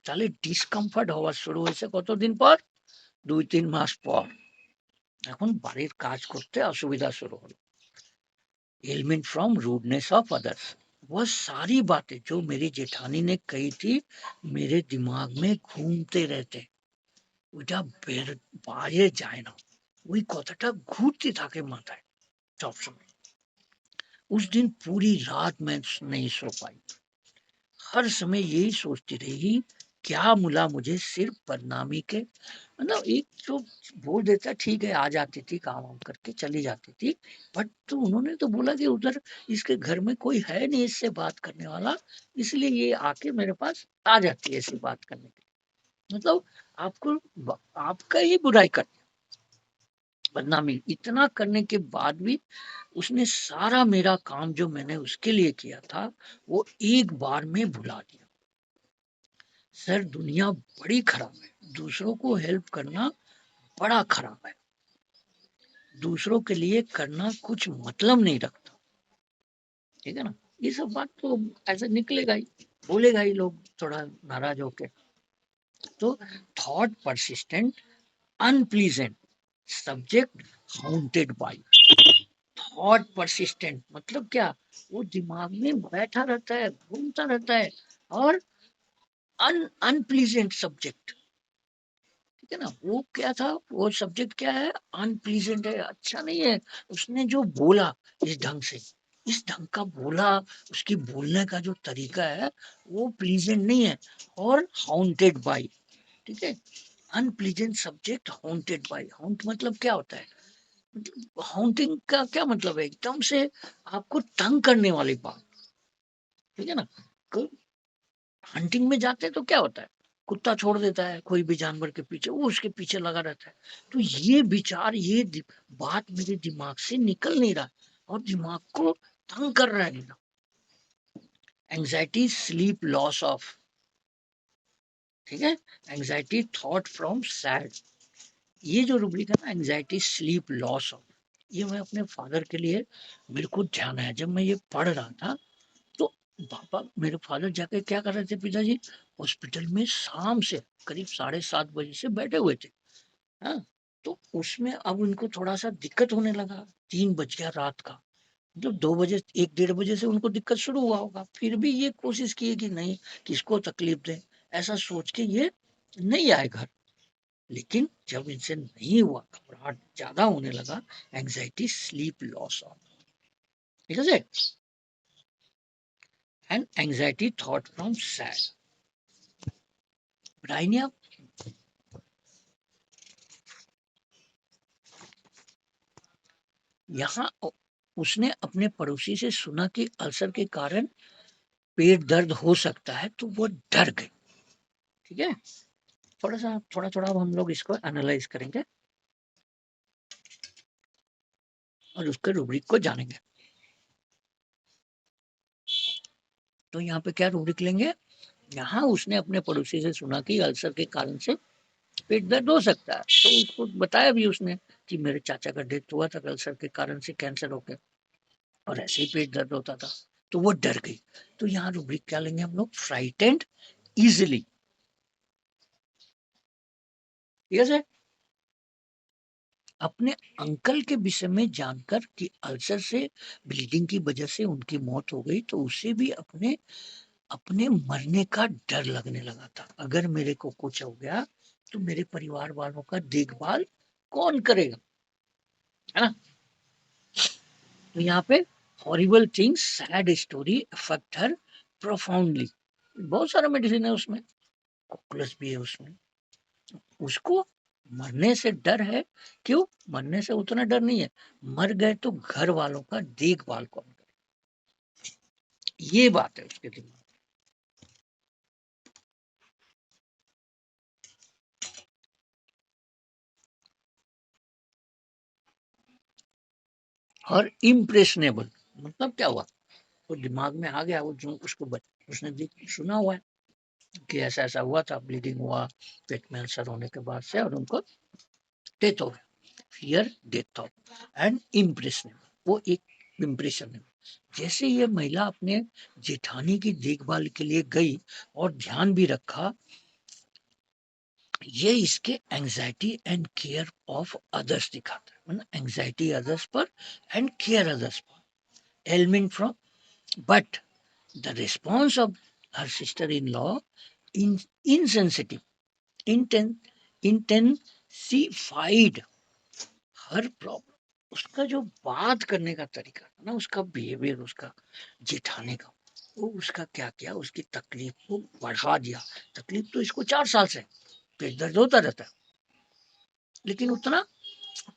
S1: তাহলে ডিসকমফর্ট হওয়া শুরু হয়েছে কতদিন পর, 2-3 মাস পর, এখন বাড়ির কাজ করতে অসুবিধা শুরু হলো। Element from rudeness of others, वह सारी बातें जो मेरी जेठानी ने कही थी मेरे दिमाग में घूमते रहते, ওইটা বাইরে যায় না, ওই কথাটা ঘুরতে থাকে মাথায় সবসময়। उस दिन पूरी रात मैं नहीं सो पाई, हर समय यही सोचती रही, क्या मुला मुझे सिर्फ बदनामी के। मतलब एक जो बोल देता ठीक है, आ जाती थी काम वाम करके चली जाती थी, बट तो उन्होंने तो बोला कि उधर इसके घर में कोई है नहीं इससे बात करने वाला, इसलिए ये आके मेरे पास आ जाती है ऐसी बात करने के लिए। मतलब आपका ही बुराई कर, बदनामी इतना करने के बाद भी उसने सारा मेरा काम जो मैंने उसके लिए किया था वो एक बार में भुला दिया। सर दुनिया बड़ी खराब है, दूसरों को हेल्प करना बड़ा खराब है, दूसरों के लिए करना कुछ मतलब नहीं रखता। ठीक है ना, ये सब बात तो ऐसे निकलेगा ही, बोलेगा ही लोग थोड़ा नाराज होके। तो thought persistent unpleasant, subject haunted by. Thought persistent मतलब क्या, वो दिमाग में बैठा रहता है, घूमता रहता है, और अनप्लीजेंट सब्जेक्ट। ठीक है ना, वो क्या था, वो सब्जेक्ट क्या है, अनप्लीजेंट है, अच्छा नहीं है। उसने जो बोला इस ढंग से, इस ढंग का बोला, उसकी बोलने का जो तरीका है वो प्लीजेंट नहीं है, और हाउंटेड बाई। ठीक है, अनप्लीजेंट सब्जेक्ट हाउंटेड बाई। हाउंट मतलब क्या होता है, मतलब हाउंटिंग का क्या मतलब है, एकदम से आपको तंग करने वाली बात। ठीक है ना, हंटिंग में जाते हैं तो क्या होता है, कुत्ता छोड़ देता है कोई भी जानवर के पीछे, वो उसके पीछे लगा रहता है। तो ये विचार, बात मेरे दिमाग से निकल नहीं रहा, और दिमाग को तंग कर रहा है। एंजाइटी स्लीप लॉस ऑफ, ठीक है, एंजाइटी थॉट फ्रॉम सैड। ये जो रूब्रिक है ना, एंजाइटी स्लीप लॉस ऑफ, ये मैं अपने फादर के लिए, मेरे को ध्यान आया जब मैं ये पढ़ रहा था। तो पापा, मेरे फादर जाके क्या कर रहे थे, पिताजी हॉस्पिटल में शाम से करीब 7:30 बजे से बैठे हुए थे। हाँ, तो उसमें अब उनको थोड़ा सा दिक्कत होने लगा, 3 बज गया रात का। मतलब 2 बजे, 1 1:30 बजे से उनको दिक्कत शुरू हुआ होगा, फिर भी ये कोशिश किए कि नहीं किसको तकलीफ दें, ऐसा सोच के ये नहीं आए घर। लेकिन जब इनसे नहीं हुआ, घबराहट ज्यादा होने लगा, एंजाइटी स्लीप लॉस ऑफ, ठीक है, and anxiety thought from sad. Bryonia, यहाँ उसने अपने पड़ोसी से सुना कि अल्सर के कारण पेट दर्द हो सकता है, तो वो डर गई। ठीक है, थोड़ा थोड़ा अब हम लोग इसको एनालाइज करेंगे और उसके रूब्रिक को जानेंगे। तो यहाँ पे क्या रूब्रिक लेंगे, यहाँ उसने अपने पड़ोसी से सुना कि अल्सर के कारण से पेट दर्द हो सकता है, तो उसको बताया भी उसने कि मेरे चाचा का डेथ हुआ था अल्सर के कारण से, कैंसर हो गया, और ऐसे ही पेट दर्द होता था, तो वो डर गई। तो यहाँ रूब्रिक क्या लेंगे हम लोग, फ्राइटेंड इजिली। ठीक है, अपने अंकल के विषय में जानकर कि अल्सर से, ब्लीडिंग की वजह से उनकी मौत हो गई, तो उसे भी अपने अपने मरने का डर लगने लगा था। अगर मेरे को कुछ हो गया तो मेरे परिवार वालों का देखभाल कौन करेगा, है ना। तो यहाँ पे horrible things, sad story affect हर प्रोफाउंडली। बहुत सारा मेडिसिन है उसमें, कॉकलस भी है उसमें। उसको मरने से डर है, क्यों, मरने से उतना डर नहीं है, मर गए तो घर वालों का देखभाल कौन करे, ये बात है उसके दिमाग। और इम्प्रेशनेबल मतलब क्या हुआ, वो दिमाग में आ गया, वो जो उसको उसने सुना हुआ है कि ऐसा ऐसा हुआ था, ब्लीडिंग हुआ पेट में अल्सर होने के बाद से, और उनको डेथ हो गया, fear death of, and impressionable, वो एक इम्प्रेशन है। जैसे ये महिला अपने जेठानी की देखभाल के लिए गई और ध्यान भी रखा, ये इसके anxiety and care of others दिखाता है, मतलब एंजाइटी अदर्स पर एंड केयर अदर्स पर, element from, but the response of her sister in law in insensitive, intensified her problem. उसका जो बात करने का तरीका था ना, उसका बिहेवियर, उसका जेठाने का, वो उसका क्या किया, उसकी तकलीफ को बढ़ा दिया। तकलीफ तो इसको 4 साल से पेट दर्द होता रहता है, लेकिन उतना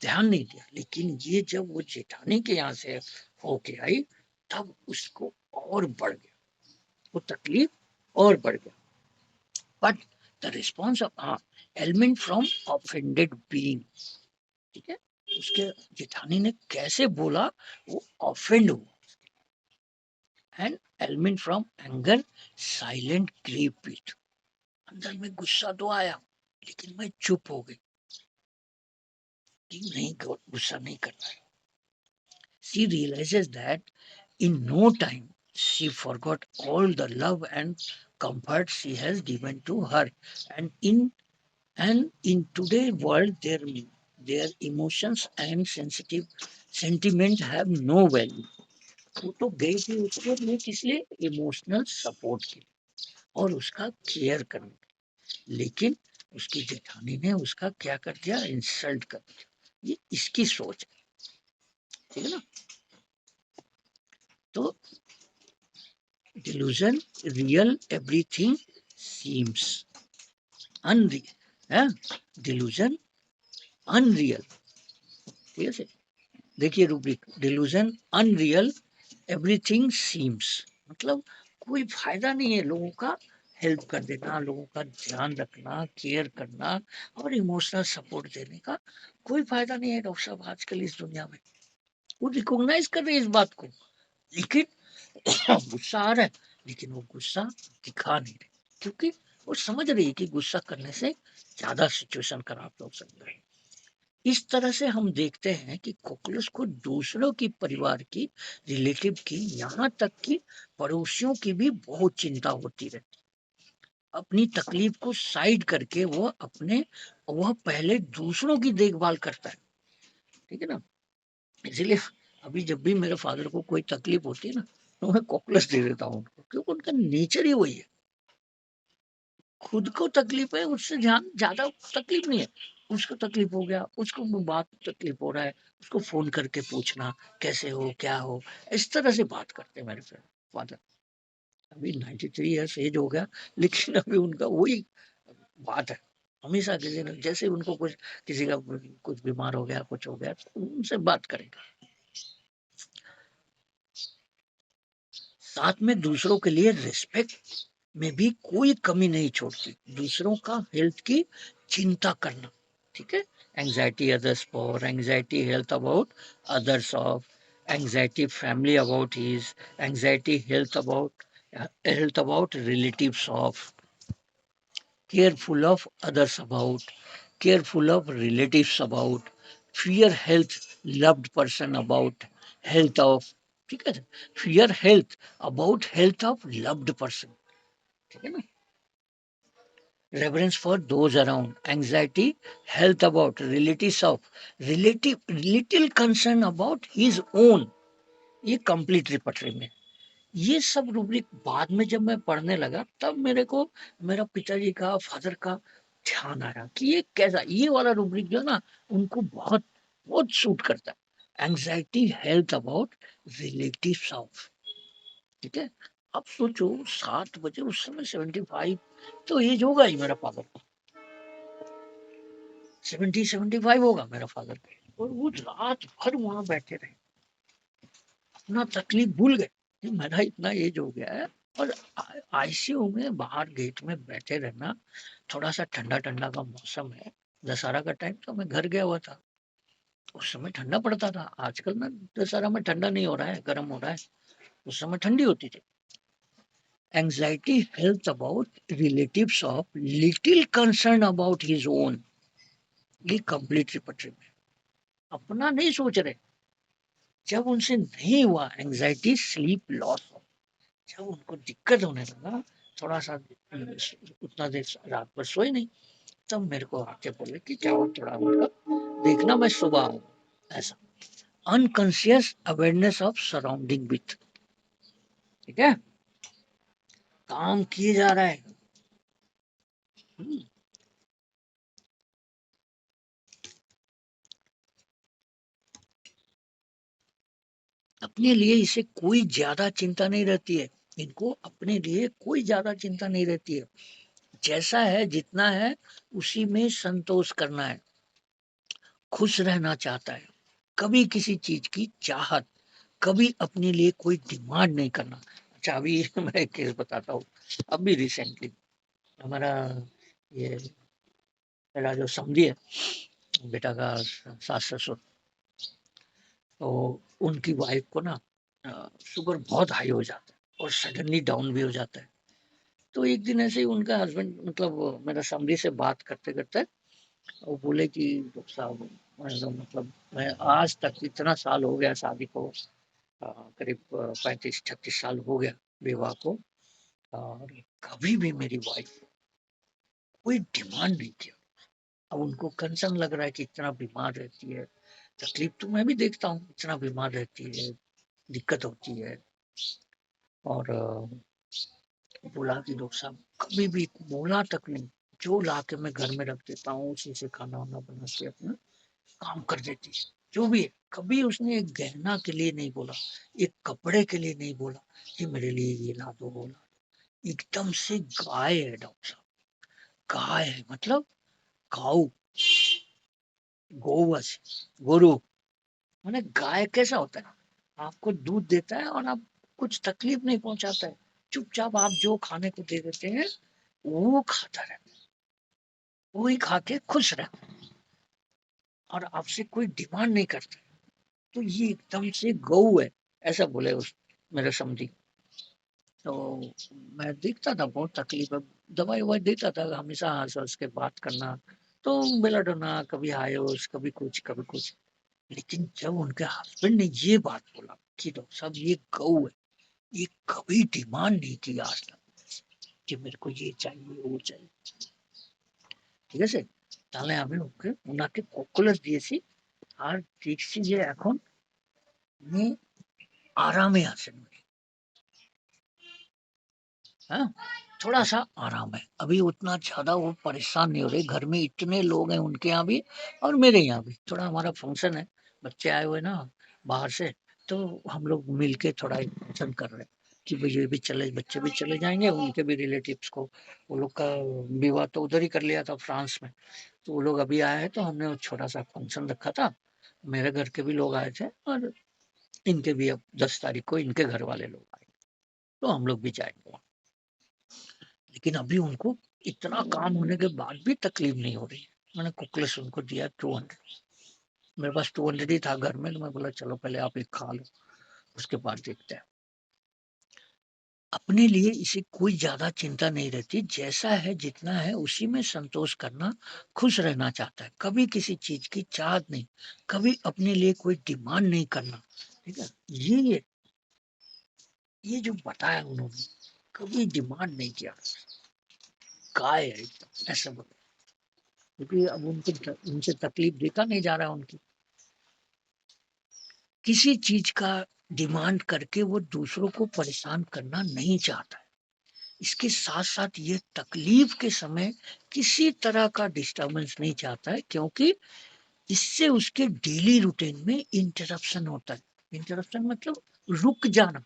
S1: ध्यान नहीं दिया। लेकिन ये जब वो जेठानी के यहाँ से होके आई, तब उसको और बढ़ गया, वो तकलीफ और बढ़ गया। But the response of element from offended being, ठीक है, उसके जेठानी ने कैसे बोला, वो ऑफेंड हुआ। And element from anger silent grieve beat, अंदर में गुस्सा तो आया, लेकिन मैं चुप हो गई कि नहीं, गुस्सा नहीं करना है। She realizes that in no time she forgot all the love and comfort she has given to her, and in today's world their emotions and sensitive sentiment have no value. वो तो गई थी उसके लिए, किस लिए, इमोशनल सपोर्ट के लिए और उसका केयर करने के लिए। लेकिन उसकी जेठानी ने उसका क्या कर दिया, इंसल्ट कर दिया। ये इसकी सोच है, ठीक है ना। तो delusion, real everything seems unreal, है, delusion unreal, ठीक है से। देखिए rubric, delusion unreal everything seems, मतलब कोई फायदा नहीं है लोगों का हेल्प कर देना, लोगों का ध्यान रखना, केयर करना और इमोशनल सपोर्ट देने का कोई फायदा नहीं है डॉक्टर साहब आजकल इस दुनिया में। वो रिकॉग्नाइज कर रहे हैं इस बात को, लेकिन गुस्सा आ रहा है, लेकिन वो गुस्सा दिखा नहीं रहे, क्योंकि वो समझ रही है कि गुस्सा करने से ज्यादा सिचुएशन खराब हो सकता है। इस तरह से हम देखते हैं कि कोकुलस को दूसरों की, परिवार की, रिलेटिव की, यहाँ तक कि पड़ोसियों की भी बहुत चिंता होती रहती। अपनी तकलीफ को साइड करके वह पहले दूसरों की देखभाल करता है, ठीक है ना। इसीलिए अभी जब भी मेरे फादर को कोई तकलीफ होती है ना, तो मैं कोकुलस दे देता हूँ उनको, क्योंकि उनका नेचर ही वही है। खुद को तकलीफ है, उससे ध्यान ज्यादा तकलीफ नहीं है, उसको तकलीफ हो गया, उसको बात तकलीफ हो रहा है, उसको फोन करके पूछना कैसे हो, क्या हो, इस तरह से बात करते हैं मेरे फ्रेंड फादर। अभी 93 ईयर्स एज हो गया, लेकिन अभी उनका वही बात है। हमेशा किसी ने, जैसे उनको कुछ, किसी का कुछ बीमार हो गया, कुछ हो गया, तो उनसे बात करेंगे। साथ में दूसरों के लिए रिस्पेक्ट में भी कोई कमी नहीं छोड़ती, दूसरों का हेल्थ की चिंता करना, ठीक है। Anxiety others for, anxiety health about others of, anxiety family about his, anxiety health about relatives of, careful of others about, careful of relatives about, fear health loved person about, health of, ठीक है, fear health about health of loved person, ठीक है ना। reverence for those around, anxiety health about relatives of, relative little concern about his own, ये complete repertory में। ये sub rubric बाद में जब मैं पढ़ने लगा, तब मेरे को मेरा पिताजी का, फादर का ध्यान आया कि ये कैसा, ये वाला रूब्रिक जो है ना, उनको बहुत बहुत सूट करता है। Anxiety health about relatives of, ठीक है। अब सोचो 7 बजे, उस समय 75 तो एज होगा ही मेरा फादर का, 75 होगा मेरा फादर का। और वो रात भर वहां बैठे रहे, अपना तकलीफ भूल गए कि मेरा इतना एज हो गया है। और आईसीयू में बाहर गेट में बैठे रहना, थोड़ा सा ठंडा ठंडा का मौसम है, दशहरा का टाइम, तो मैं घर गया हुआ था, उस समय ठंडा पड़ता था। आजकल ना दशहरा में ठंडा नहीं हो रहा है, गर्म हो रहा है, उस समय ठंडी होती थी। Anxiety health about relatives of, little concern about his own, ये कंप्लीट रिपर्टरी में। अपना नहीं सोच रहे, जब उनसे नहीं हुआ, एंजाइटी स्लीप लॉस, जब उनको दिक्कत होने लगा, थोड़ा सा उतना देर रात भर सोए नहीं, तब मेरे को आके बोले कि जाओ थोड़ा उनका देखना, मैं सुबह आऊँ, ऐसा। Unconscious awareness of surrounding with, ठीक है, काम किए जा रहा है। हम्म, अपने लिए इसे कोई ज्यादा चिंता नहीं रहती है, इनको अपने लिए कोई ज्यादा चिंता नहीं रहती है, जैसा है जितना है उसी में संतोष करना है, खुश रहना चाहता है, कभी किसी चीज की चाहत, कभी अपने लिए कोई डिमांड नहीं करना। अच्छा अभी मैं एक केस बताता हूँ। अभी रिसेंटली हमारा ये मेरा जो समझी है बेटा का सास ससुर, तो उनकी वाइफ को ना शुगर बहुत हाई हो जाता है और सडनली डाउन भी हो जाता है। तो एक दिन ऐसे ही उनका हस्बैंड मतलब मेरा समझी से बात करते करते वो बोले कि डॉक्टर साहब मतलब मैं आज तक इतना साल हो गया शादी को, करीब 35-36 साल हो गया विवाह को, और कभी भी मेरी वाइफ कोई डिमांड नहीं किया। अब उनको कंसर्न लग रहा है कि इतना बीमार रहती है, तकलीफ तो मैं भी देखता हूँ, इतना बीमार रहती है, दिक्कत होती है। और बोला कि डॉक्टर साहब कभी भी बोला तक नहीं, जो ला के मैं घर में रख देता हूँ उसी से खाना वाना बना के अपना काम कर देती है, जो भी है। कभी उसने एक गहना के लिए नहीं बोला, एक कपड़े के लिए नहीं बोला कि मेरे लिए ये ला दो वो ला दो। एकदम से गाय है डॉक्टर साहब, गाय है मतलब काऊ, गौवश, गुरु। मैंने गाय कैसा होता है, आपको दूध देता है और आप कुछ तकलीफ नहीं पहुंचाता है, चुपचाप आप जो खाने को दे देते हैं वो खाता रहता है, वही खा के खुश रहता है और आपसे कोई डिमांड नहीं करता। तो ये एकदम से गऊ है, ऐसा बोले उस मेरे समझी। तो मैं देखता था बहुत तकलीफ है, दवाई ववाई देता था, हमेशा हंस हंस के बात करना, तो बेलाडोना कभी आयोस कभी कुछ कभी कुछ। लेकिन जब उनके हस्बैंड ने ये बात बोला कि डॉक्टर साहब ये गऊ है, ये कभी डिमांड नहीं की आज तक कि मेरे को ये चाहिए वो चाहिए, ঠিক আছে, তাহলে আমি ওকে ওনাকে কোকুলাস দিয়েছি আর দেখছি যে এখন উনি আরামে আছেন উনি। हाँ, थोड़ा सा आराम है अभी, उतना ज्यादा वो परेशान नहीं हो रहे। घर में इतने लोग हैं उनके यहाँ भी और मेरे यहाँ भी, थोड़ा हमारा फंक्शन है, बच्चे आए हुए ना बाहर से, तो हम लोग मिलके थोड़ा फंक्शन कर रहे हैं कि भाई ये भी चले, बच्चे भी चले जाएंगे, उनके भी रिलेटिव्स को, वो लोग का विवाह तो उधर ही कर लिया था फ्रांस में, तो वो लोग अभी आए हैं, तो हमने वो छोटा सा फंक्शन रखा था। मेरे घर के भी लोग आए थे और इनके भी अब 10 तारीख को इनके घर वाले लोग आए, तो हम लोग भी जाएंगे वहाँ। लेकिन अभी उनको इतना काम होने के बाद भी तकलीफ नहीं हो रही है। मैंने कुकलेस उनको दिया 200, मेरे पास 200 ही था घर में, तो मैं बोला चलो पहले आप एक खा लो, उसके बाद देखते हैं। अपने लिए इसे कोई ज्यादा चिंता नहीं रहती, जैसा है जितना है उसी में संतोष करना, खुश रहना चाहता है, कभी किसी चीज की चाहत नहीं, कभी अपने लिए कोई डिमांड नहीं करना। ठीक है, ये जो बताया उन्होंने, कभी डिमांड नहीं किया, काय है एकदम ऐसा बोला, क्योंकि अब उनसे तकलीफ देता नहीं जा रहा है उनकी, किसी चीज का डिमांड करके वो दूसरों को परेशान करना नहीं चाहता है। इसके साथ साथ ये तकलीफ के समय किसी तरह का डिस्टरबेंस नहीं चाहता है, क्योंकि इससे उसके डेली रूटीन में इंटरप्शन होता है। इंटरप्शन मतलब रुक जाना,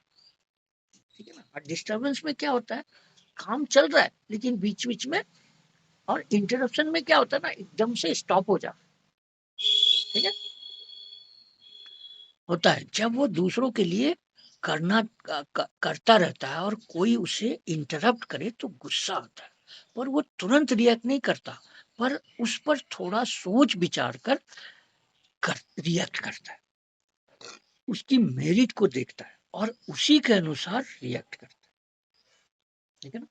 S1: ठीक है ना। और डिस्टरबेंस में क्या होता है, काम चल रहा है लेकिन बीच बीच में, और इंटरप्शन में क्या होता है ना, एकदम से स्टॉप हो जाता है, ठीक है, होता है जब वो दूसरों के लिए करता रहता है और कोई उसे इंटरप्ट करे तो गुस्सा आता है, पर वो तुरंत रिएक्ट नहीं करता, पर उस पर थोड़ा सोच विचार कर रिएक्ट करता है, उसकी मेरिट को देखता है और उसी के अनुसार रिएक्ट करता है, ठीक है ना।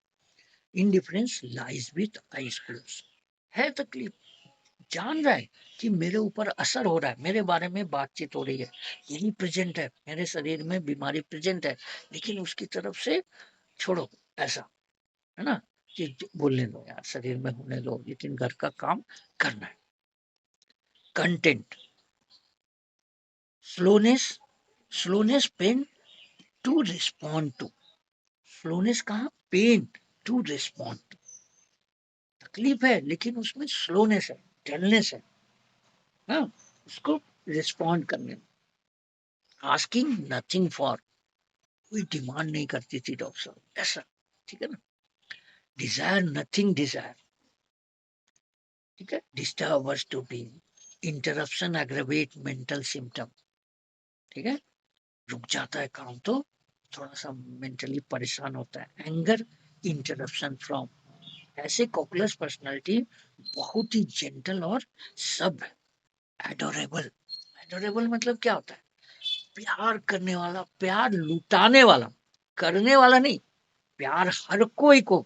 S1: Indifference lies with eyes close, है तकलीफ, जान रहा है कि मेरे ऊपर असर हो रहा है, मेरे बारे में बातचीत हो रही है, यही प्रेजेंट है, मेरे शरीर में बीमारी प्रेजेंट है, लेकिन उसकी तरफ से छोड़ो, ऐसा है ना, कि बोलने दो यार, शरीर में होने दो, लेकिन घर का काम करना है। Content, slowness, slowness pain to respond to, slowness कहा, पेन टू रिस्पॉन्ड टू, तकलीफ है लेकिन उसमें स्लोनेस है, डलनेस है, हाँ, उसको रिस्पॉन्ड करने में। आस्किंग नथिंग फॉर, कोई डिमांड नहीं करती थी डॉक्टर साहब, ऐसा, ठीक है ना। डिजायर नथिंग डिजायर, ठीक है। Disturbers to be, interruption aggravate mental symptom, ठीक है। रुक जाता है काम तो थोड़ा सा मेंटली परेशान होता है। Anger, interruption from. ऐसे कॉकलेस पर्सनालिटी बहुत ही जेंटल और सब एडोरेबल। एडोरेबल मतलब क्या होता है? प्यार करने वाला, प्यार लुटाने वाला, करने वाला नहीं। प्यार हर कोई को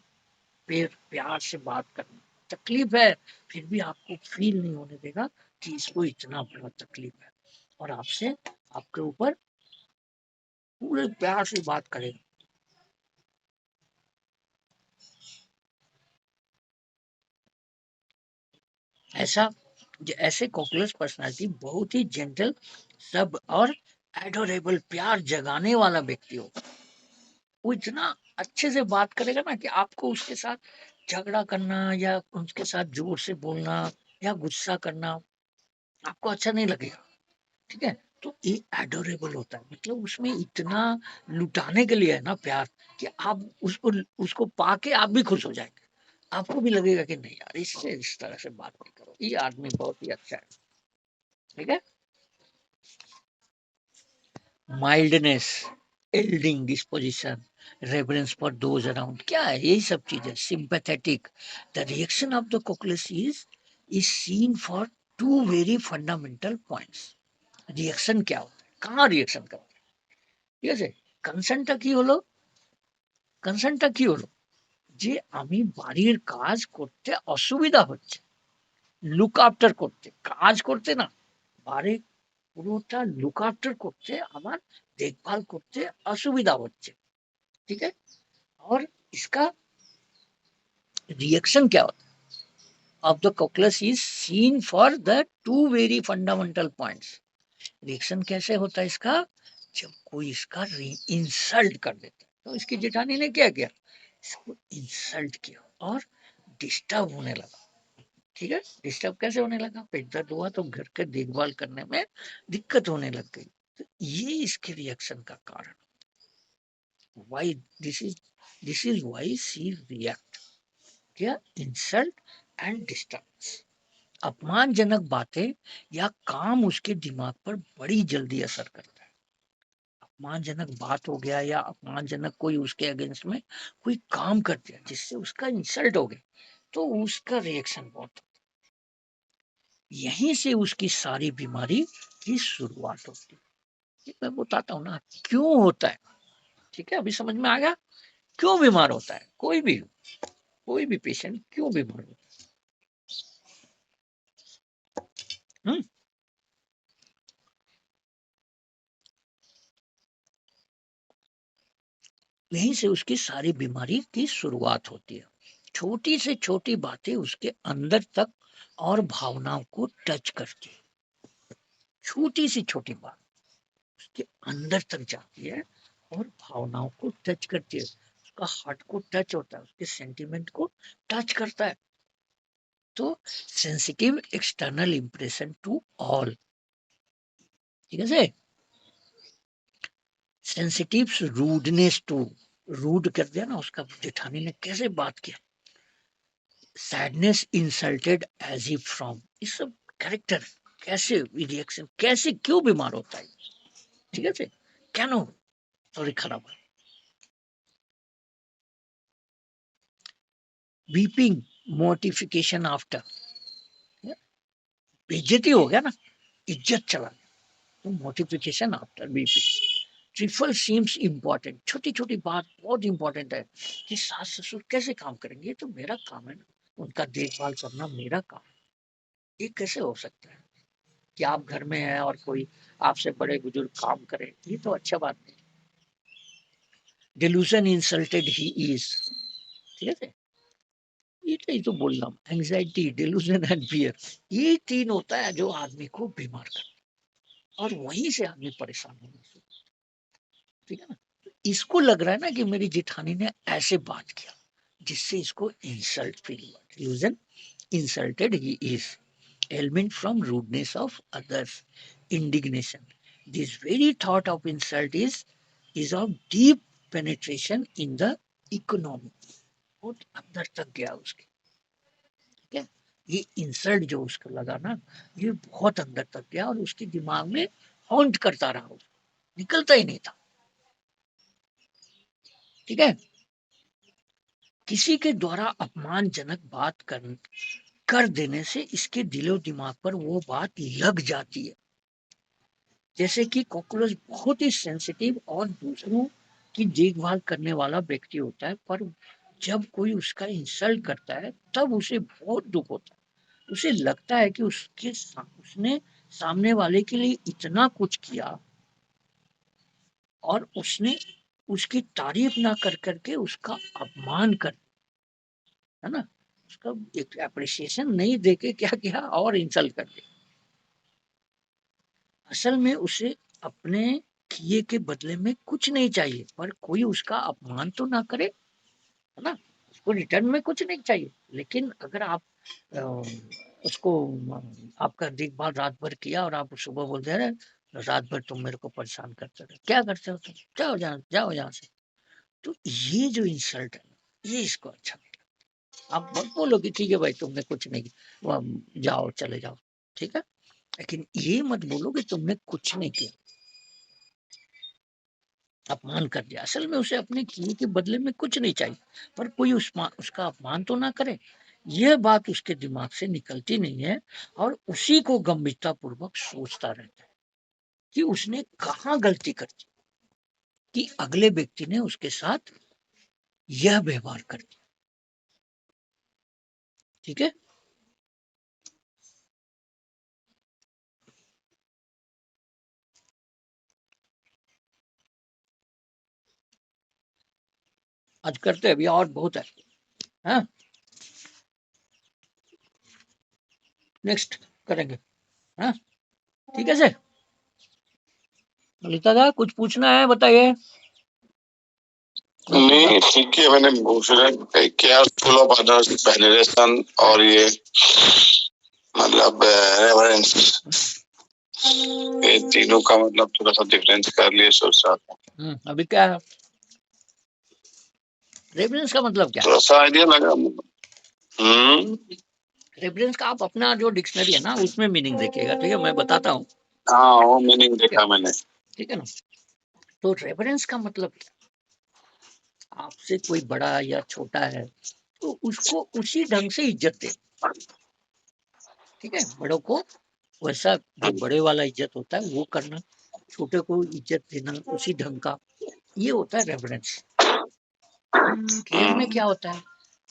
S1: प्यार से बात करना, तकलीफ है फिर भी आपको फील नहीं होने देगा कि इसको इतना बड़ा तकलीफ है, और आपसे, आपके ऊपर पूरे प्यार से बात करेगा। ऐसा, ऐसे कॉकलेस पर्सनालिटी बहुत ही जेंटल, सब और एडोरेबल, प्यार जगाने वाला व्यक्ति हो। वो इतना अच्छे से बात करेगा ना कि आपको उसके साथ झगड़ा करना या उसके साथ जोर से बोलना या गुस्सा करना आपको अच्छा नहीं लगेगा, ठीक है। तो ये एडोरेबल होता है, मतलब उसमें इतना लुटाने के लिए है ना प्यार, कि आप उसको उसको पाके आप भी खुश हो जाएंगे। आपको भी लगेगा कि नहीं यार, इससे इस तरह से बात नहीं करो, ये आदमी बहुत ही अच्छा है, ठीक है। Mildness, yielding disposition, reverence for those around, क्या है यही सब चीजें। Sympathetic, the reaction of the cocculus is seen for two very fundamental points. Reaction क्या होता है, कहाँ रिएक्शन करते हैं, ঠিক আছে। কনসার্নটা কি হলো, কনসার্নটা কি হলো, যে আমি বাড়ির কাজ করতে অসুবিধা হচ্ছে, লুক আফটার করতে, কাজ করতে না, বাড়ি পুরোটা লুক আফটার করতে আমার देखभाल করতে असुविधा হচ্ছে, ठीक है। और इसका रिएक्शन क्या होता है of the cocculus is seen for the two very fundamental points. Reaction कैसे होता है इसका, जब कोई इसका इंसल्ट कर देता है। तो इसकी जेठानी ने क्या किया, इसको इंसल्ट किया और डिस्टर्ब होने लगा, ठीक है। डिस्टर्ब कैसे होने लगा, पेट दर्द हुआ तो घर के देखभाल करने में दिक्कत होने लग गई। तो ये इसके रिएक्शन का कारण, why this is why she react, क्या, इंसल्ट एंड डिस्टर्बेंस। अपमानजनक बातें या काम उसके दिमाग पर बड़ी जल्दी असर करता है। अपमानजनक बात हो गया या अपमानजनक कोई उसके अगेंस्ट में कोई काम कर दिया जिससे उसका इंसल्ट हो गया, तो उसका रिएक्शन बहुत, यहीं से उसकी सारी बीमारी की शुरुआत होती है। मैं बताता हूँ ना क्यों होता है, ठीक है। अभी समझ में आ गया क्यों बीमार होता है कोई भी पेशेंट क्यों बीमार होता है। यहीं से उसकी सारी बीमारी की शुरुआत होती है। छोटी से छोटी बातें उसके अंदर तक और भावनाओं को टच करती है। छोटी सी छोटी बात उसके अंदर तक जाती है और भावनाओं को टच करती है, उसका हार्ट को टच होता है, उसके सेंटिमेंट को टच करता है। तो sensitive external impression to all, ठीक है से। सेंसिटिव रूडनेस टू, रूड कर दिया ना उसका, जेठानी ने कैसे बात किया। Sadness insulted as if from, ये सब कैरेक्टर कैसे रिएक्शन, कैसे क्यों बीमार होता है, ঠিক আছে, কেন শরীর খারাপ হয়। वीपिंग, मोर्टिफिकेशन आफ्टर, बेइज्जती हो गया ना, इज्जत चला गया, तो mortification after weeping. Trifle seems important, छोटी छोटी बात बहुत इंपॉर्टेंट है कि सास ससुर कैसे काम करेंगे, ये तो मेरा काम है ना, उनका देखभाल करना मेरा काम है। ये कैसे हो सकता है कि आप घर में हैं और कोई आपसे बड़े बुजुर्ग काम करे, ये तो अच्छा बात नहीं। डिल्यूजन इंसल्टेड ही इज, ठीक है। ये तो बोल रहा हूँ, एंग्जाइटी, डिल्यूजन एंड फियर, ये तीन होता है जो आदमी को बीमार करता है और वहीं से आदमी परेशान होने से, ठीक है ना। तो इसको लग रहा है ना कि मेरी जेठानी ने ऐसे बात किया जिससे इसको इंसल्ट फील हुआ। डिल्यूजन इंसल्टेड ही is, ailment from rudeness of others, indignation. This very thought of insult is is of deep penetration in the economy. बहुत अंदर तक गया उसके, ठीक है। ये इंसल्ट जो उसको लगा ना, ये बहुत अंदर तक गया और उसके दिमाग में हॉन्ट करता रहा, निकलता ही नहीं था, ठीक है। किसी के द्वारा अपमानजनक बात कर देने से इसके दिलो दिमाग पर वो बात लग जाती है। जैसे कि कॉकरोच बहुत ही सेंसिटिव और दूसरों की देखभाल करने वाला व्यक्ति होता है, पर जब कोई उसका इंसल्ट करता है तब उसे बहुत दुख होता है। उसे लगता है कि उसने सामने वाले के लिए इतना कुछ किया और उसने उसकी तारीफ ना कर करके उसका अपमान कर, है ना, उसका एक अप्रिसिएशन नहीं देके क्या किया और इंसल्ट कर दिया। असल में उसे अपने किए के बदले में कुछ नहीं चाहिए, पर कोई उसका अपमान तो ना करे, है ना, उसको रिटर्न में कुछ नहीं चाहिए। लेकिन अगर आप अ, उसको आपका देखभाल रात भर किया और आप सुबह बोलते हैं रात भर तुम मेरे को परेशान करते रहे, क्या करते हो तुम, जाओ यहाँ से, तो ये जो इंसल्ट है ये इसको अच्छा नहीं लगा। आप मत बोलो कि ठीक है भाई तुमने कुछ नहीं किया, जाओ चले जाओ, ठीक है, लेकिन ये मत बोलो कि तुमने कुछ नहीं किया, अपमान कर दिया। असल में उसे अपने किए के बदले में कुछ नहीं चाहिए, पर कोई उसका अपमान तो ना करे। यह बात उसके दिमाग से निकलती नहीं है और उसी को गंभीरता पूर्वक सोचता रहता है कि उसने कहाँ गलती कर दी कि अगले व्यक्ति ने उसके साथ यह व्यवहार कर दिया, ठीक है। आज करते हैं, अभी और बहुत है, हाँ नेक्स्ट करेंगे, हाँ ठीक है सर। ललिता दा कुछ पूछना है बताइए।
S2: नहीं ठीक है, मैंने पूछ रहा है क्या स्कूल ऑफ अदर्स वेनरेशन और ये मतलब रेवरेंस, ये तीनों का मतलब थोड़ा सा डिफरेंस कर लिए सोच रहा था।
S1: अभी क्या है रेफरेंस का मतलब क्या है?
S2: थोड़ा सा आइडिया लगा।
S1: रेफरेंस का आप अपना जो डिक्शनरी है ना उसमें मीनिंग देखिएगा, ठीक है, मैं बताता हूँ।
S2: हाँ वो मीनिंग देखा मैंने,
S1: ठीक है ना, तो रेफरेंस का मतलब आपसे कोई बड़ा या छोटा है तो उसको उसी ढंग से इज्जत दे, ठीक है, बड़ों को वैसा जो बड़े वाला इज्जत होता है वो करना, छोटे को इज्जत देना उसी ढंग का, ये होता है रेफरेंस। केयर में क्या होता है,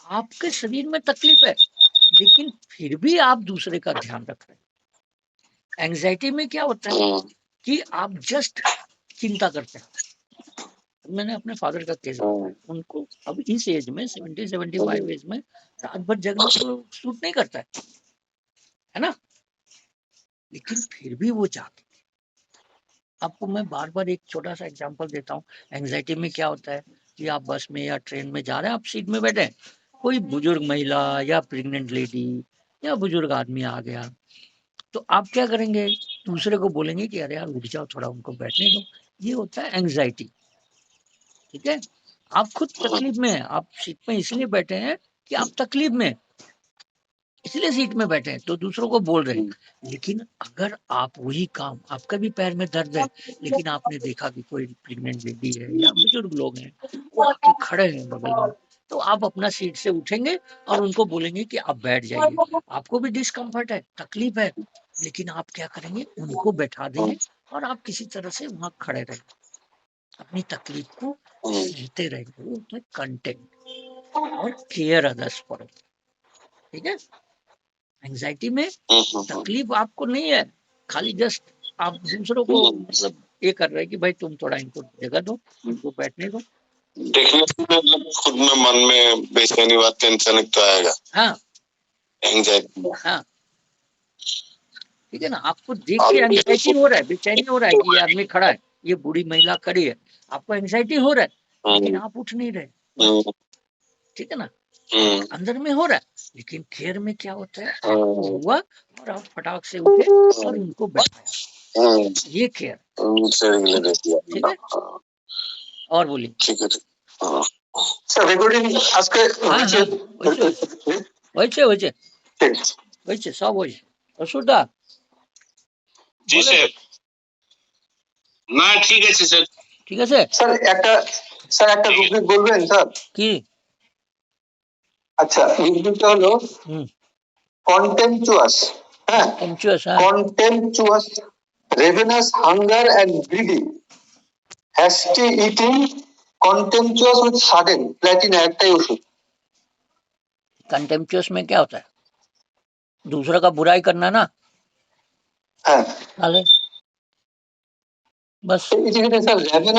S1: आपके शरीर में तकलीफ है लेकिन फिर भी आप दूसरे का ध्यान रख रहे हैं। एंजाइटी में क्या होता है कि आप जस्ट चिंता करते हैं। मैंने अपने फादर का केस बताया, उनको अब इस एज में 70-75 एज में रात भर जगना तो सूट नहीं करता है ना, लेकिन फिर भी वो जाते। आपको मैं बार बार एक छोटा सा एग्जांपल देता हूँ। एंजाइटी में क्या होता है कि आप बस में या ट्रेन में जा रहे हैं, आप सीट में बैठे हैं, कोई बुजुर्ग महिला या प्रेग्नेंट लेडी या बुजुर्ग आदमी आ गया, तो आप क्या करेंगे, दूसरे को बोलेंगे कि अरे यार उठ जाओ थोड़ा उनको बैठने दो। ये होता है एंजाइटी, ठीक है। आप खुद तकलीफ में हैं, आप सीट में इसलिए बैठे हैं कि आप तकलीफ में हैं, इसलिए सीट में बैठे हैं तो दूसरों को बोल रहे हैं। लेकिन अगर आप वही काम, आपका भी पैर में दर्द है लेकिन आपने देखा कि कोई प्रेग्नेंट लेडी है या बुजुर्ग लोग हैं वो आके खड़े हैं बगल में, तो आप अपना सीट से उठेंगे और उनको बोलेंगे कि आप बैठ जाइए। आपको भी डिस्कम्फर्ट है, तकलीफ है, लेकिन आप क्या करेंगे, उनको बैठा देंगे और आप किसी तरह से वहां खड़े रहेंगे, अपनी तकलीफ को सहते रहेंगे। वो होता है कंटेंट और केयर अदर्स फॉर, ठीक है। एंजाइटी में तकलीफ आपको नहीं है, खाली जस्ट आप दूसरों को मतलब ये कर रहे हैं कि भाई तुम थोड़ा इनको जगह दो, इनको बैठने दो।
S2: देखने से मतलब खुद में मन में बेचैनी बात टेंशन तो आएगा,
S1: हाँ
S2: एंजाइटी,
S1: हाँ ठीक है ना, आपको देख के एंजाइटी हो रहा है, बेचैनी हो रहा है कि ये आदमी खड़ा है, ये बूढ़ी महिला खड़ी है, आपको एंजाइटी हो रहा है लेकिन आप उठ नहीं रहे, ठीक है ना, अंदर में हो रहा है। लेकिन केयर में क्या होता है, आपको हुआ और आप फटाक से उठे और उनको बैठाया, ये केयर, ठीक है। और बोलिए।
S2: ঠিক আছে স্যার রেকর্ডিং আজকে
S1: হ্যাঁ
S2: হয়েছে
S1: হ্যাঁ হয়েছে হয়েছে
S2: ঠিক আছে
S1: হয়েছে সব হয়েছে অসুবিধা
S2: জি
S1: বলেন।
S2: স্যার না ঠিক আছে স্যার
S1: ঠিক আছে
S2: স্যার একটা রুব্রিক বলবেন স্যার
S1: কি
S2: আচ্ছা রুব্রিকটা হলো
S1: হুম
S2: কন্টেম্পচুয়াস হ্যাঁ
S1: কম্পিউটার হ্যাঁ
S2: contemptuous, ravenous, hunger and greedy, hasty eating, contemptuous with sudden, platina एकटाई ओषुध
S1: कंटेम्पचुअस में क्या होता है दूसरा का बुराई करना ना
S2: हाँ
S1: हाले बस
S2: तो इसी के लिए सर ravenous